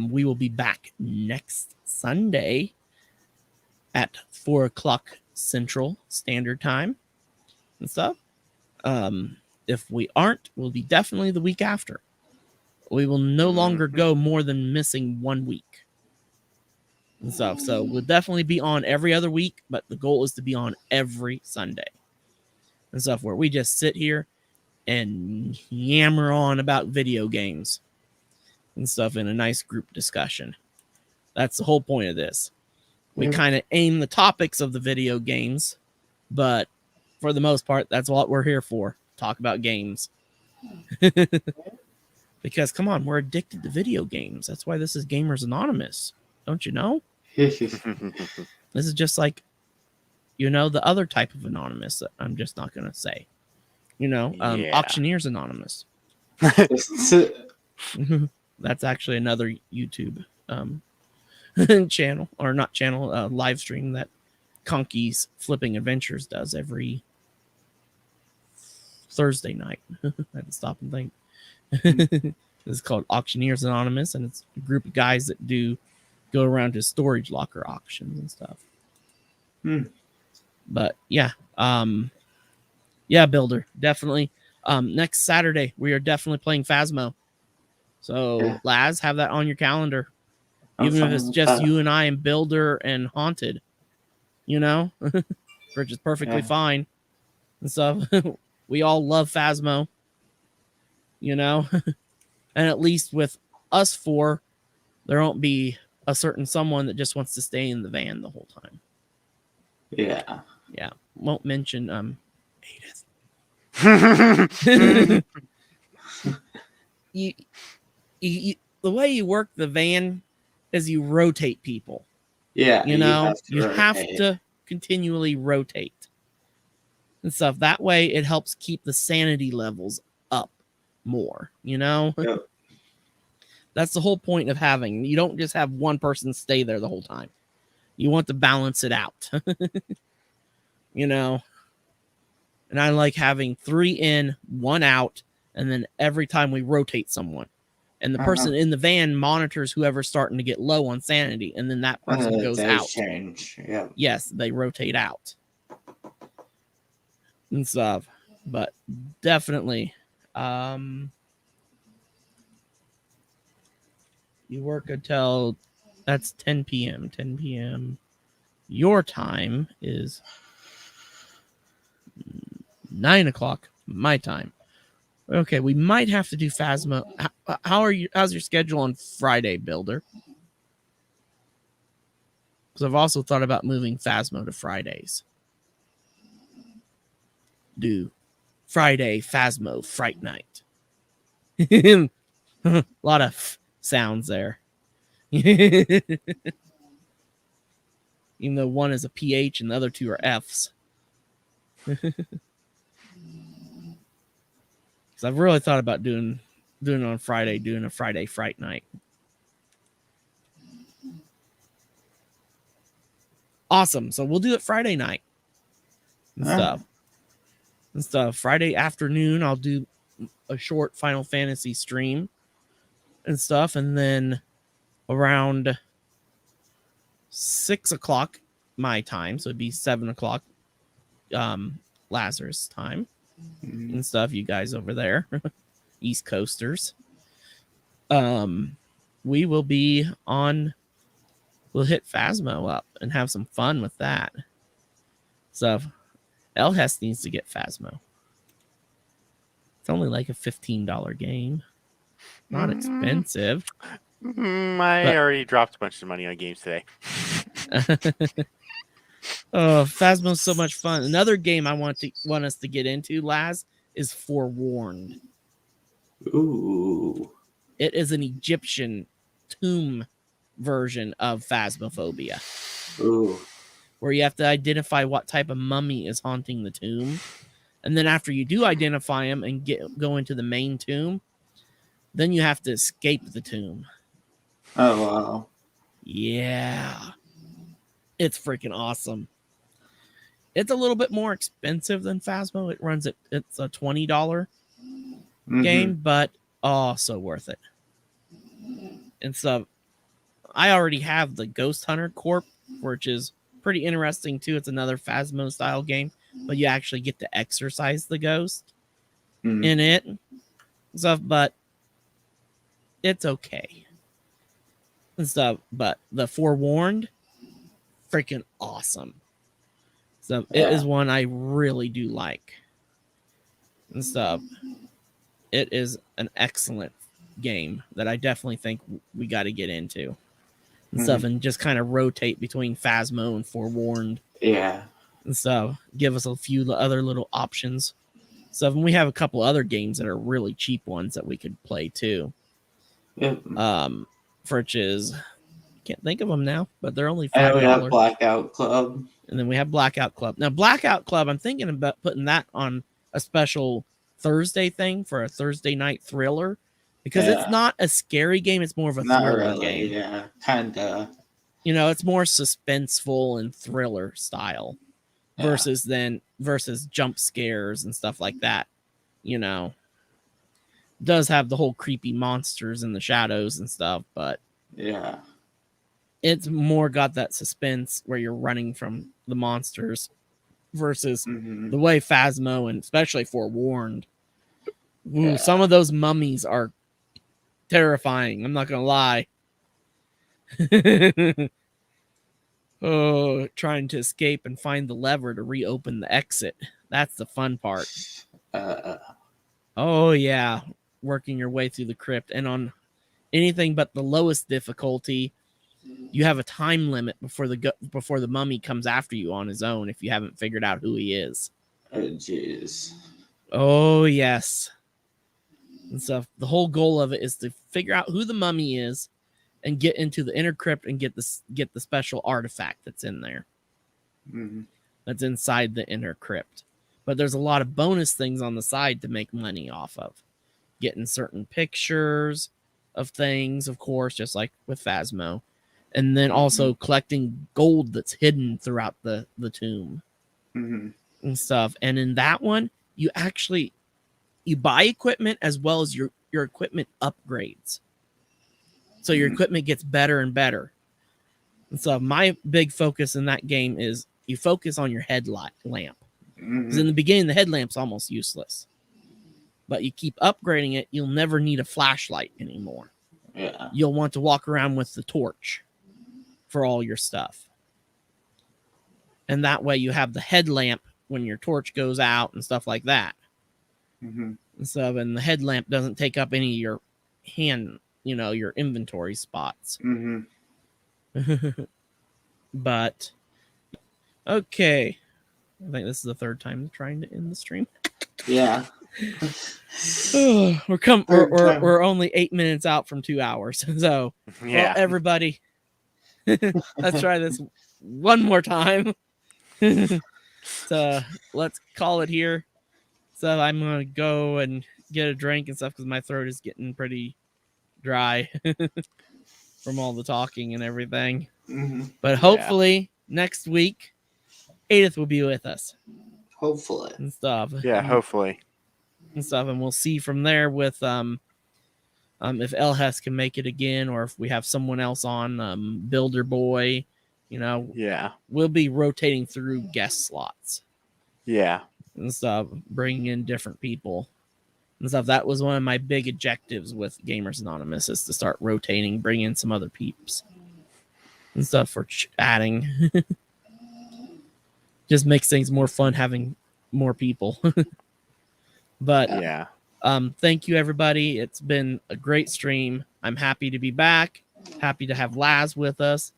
A: we will be back next Sunday at 4 o'clock Central Standard Time and stuff. If we aren't, we'll be definitely the week after. We will no longer go more than missing 1 week and stuff. So we'll definitely be on every other week, but the goal is to be on every Sunday and stuff, where we just sit here and yammer on about video games and stuff in a nice group discussion. That's the whole point of this. We kind of aim the topics of the video games, but for the most part, that's what we're here for. Talk about games. Because, come on, we're addicted to video games. That's why this is Gamers Anonymous. Don't you know? This is just like, the other type of anonymous that I'm just not going to say. Auctioneers Anonymous. That's actually another YouTube channel, or not channel, live stream that Conky's Flipping Adventures does every Thursday night. I had to stop and think. This is called Auctioneers Anonymous, and it's a group of guys that go around to storage locker auctions and stuff. But yeah, Builder, definitely. Next Saturday we are definitely playing Phasmo. So Laz, have that on your calendar. Even if it's just you and I and Builder and Haunted, which is perfectly fine. And stuff. We all love Phasmo, and at least with us four, there won't be a certain someone that just wants to stay in the van the whole time.
B: Yeah.
A: Yeah. Won't mention Aideth. you, the way you work the van is you rotate people.
B: Yeah.
A: You have to continually rotate and stuff. That way it helps keep the sanity levels up more, Yep. That's the whole point of having. You don't just have one person stay there the whole time. You want to balance it out. And I like having 3 in, 1 out, and then every time we rotate someone. And the person in the van monitors whoever's starting to get low on sanity, and then that person goes out.
B: Change. Yeah.
A: Yes, they rotate out. And stuff. But definitely, you work until that's 10 p.m. 10 p.m. Your time is 9 o'clock my time. Okay, we might have to do Phasmo. How's your schedule on Friday, Builder? Because I've also thought about moving Phasmo to Fridays. Do Friday Phasmo Fright Night. A lot of sounds there. Even though one is a PH and the other 2 are Fs. So I've really thought about doing it on Friday, doing a Friday Fright Night. Awesome. So we'll do it Friday night and stuff. Friday afternoon, I'll do a short Final Fantasy stream and stuff. And then around 6 o'clock my time, so it'd be 7 o'clock Lazarus time and stuff, you guys over there, East Coasters. We will be on, we'll hit Phasmo up and have some fun with that. So Elhest needs to get Phasmo. It's only like a $15 game. Not expensive.
C: I already dropped a bunch of money on games today.
A: Oh, Phasmo's so much fun. Another game I want us to get into, Laz, is Forewarned.
B: Ooh.
A: It is an Egyptian tomb version of Phasmophobia.
B: Ooh.
A: Where you have to identify what type of mummy is haunting the tomb. And then after you do identify him and go into the main tomb, then you have to escape the tomb.
B: Oh, wow.
A: Yeah. It's freaking awesome. It's a little bit more expensive than Phasmo. It's a $20 game, but so worth it. And so I already have the Ghost Hunter Corp, which is pretty interesting too. It's another Phasmo style game, but you actually get to exorcise the ghost in it and stuff, but it's okay and stuff. But the Forewarned, freaking awesome. So it is one I really do like and stuff. It is an excellent game that I definitely think we got to get into. and stuff, and just kind of rotate between Phasmo and Forewarned.
B: Yeah.
A: And so give us a few other little options. So and we have a couple other games that are really cheap ones that we could play too.
B: Yep.
A: Which is, can't think of them now, but they're only
B: I know we have
A: $5.
B: Blackout Club.
A: And then we have Blackout Club. Now, Blackout Club, I'm thinking about putting that on a special Thursday thing for a Thursday night thriller, because it's not a scary game. It's more of a
B: Not
A: thriller
B: really,
A: game.
B: yeah, kind of.
A: You know, it's more suspenseful and thriller style versus jump scares and stuff like that. You know, does have the whole creepy monsters in the shadows and stuff, but
B: yeah,
A: it's more got that suspense where you're running from the monsters versus the way Phasmo and especially Forewarned. Ooh, some of those mummies are terrifying. I'm not gonna lie. Oh, trying to escape and find the lever to reopen the exit. That's the fun part. Oh yeah, working your way through the crypt, and on anything but the lowest difficulty, you have a time limit before the mummy comes after you on his own if you haven't figured out who he is.
B: Oh jeez.
A: Oh yes. And so the whole goal of it is to figure out who the mummy is and get into the inner crypt and get the special artifact that's in there. That's inside the inner crypt. But there's a lot of bonus things on the side to make money off of. Getting certain pictures of things, of course, just like with Phasmo. And then also collecting gold that's hidden throughout the tomb and stuff. And in that one, you buy equipment as well as your equipment upgrades. So your equipment gets better and better. And so my big focus in that game is you focus on your headlight lamp. Because in the beginning, the headlamp's almost useless. But you keep upgrading it, you'll never need a flashlight anymore.
B: Yeah.
A: You'll want to walk around with the torch for all your stuff. And that way you have the headlamp when your torch goes out and stuff like that. And so, and the headlamp doesn't take up any of your your inventory spots. But, okay. I think this is the third time trying to end the stream.
B: Yeah.
A: We're only 8 minutes out from 2 hours. So, well, everybody, let's try this one more time. So let's call it here. So I'm gonna go and get a drink and stuff because my throat is getting pretty dry from all the talking and everything. But hopefully next week, Aideth will be with us.
B: Hopefully.
A: And stuff.
C: Yeah, hopefully.
A: And stuff, and we'll see from there with if Elhes can make it again, or if we have someone else on, Builder Boy, we'll be rotating through guest slots.
C: Yeah.
A: And stuff, bringing in different people and stuff. That was one of my big objectives with Gamers Anonymous, is to start rotating, bring in some other peeps and stuff for chatting. Just makes things more fun having more people. But
C: yeah.
A: Thank you, everybody. It's been a great stream. I'm happy to be back. Happy to have Laz with us.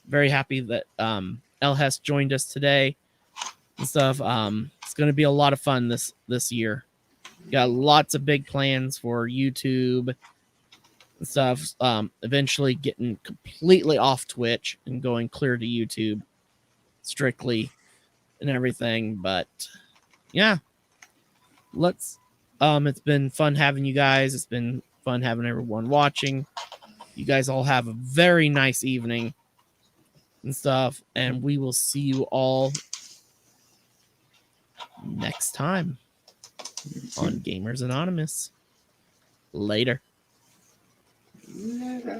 A: Very happy that Elhes joined us today and stuff. It's going to be a lot of fun this year. Got lots of big plans for YouTube and stuff. Eventually getting completely off Twitch and going clear to YouTube strictly and everything. But yeah, it's been fun having you guys. It's been fun having everyone watching. You guys all have a very nice evening and stuff, and we will see you all next time on Gamers Anonymous. Later.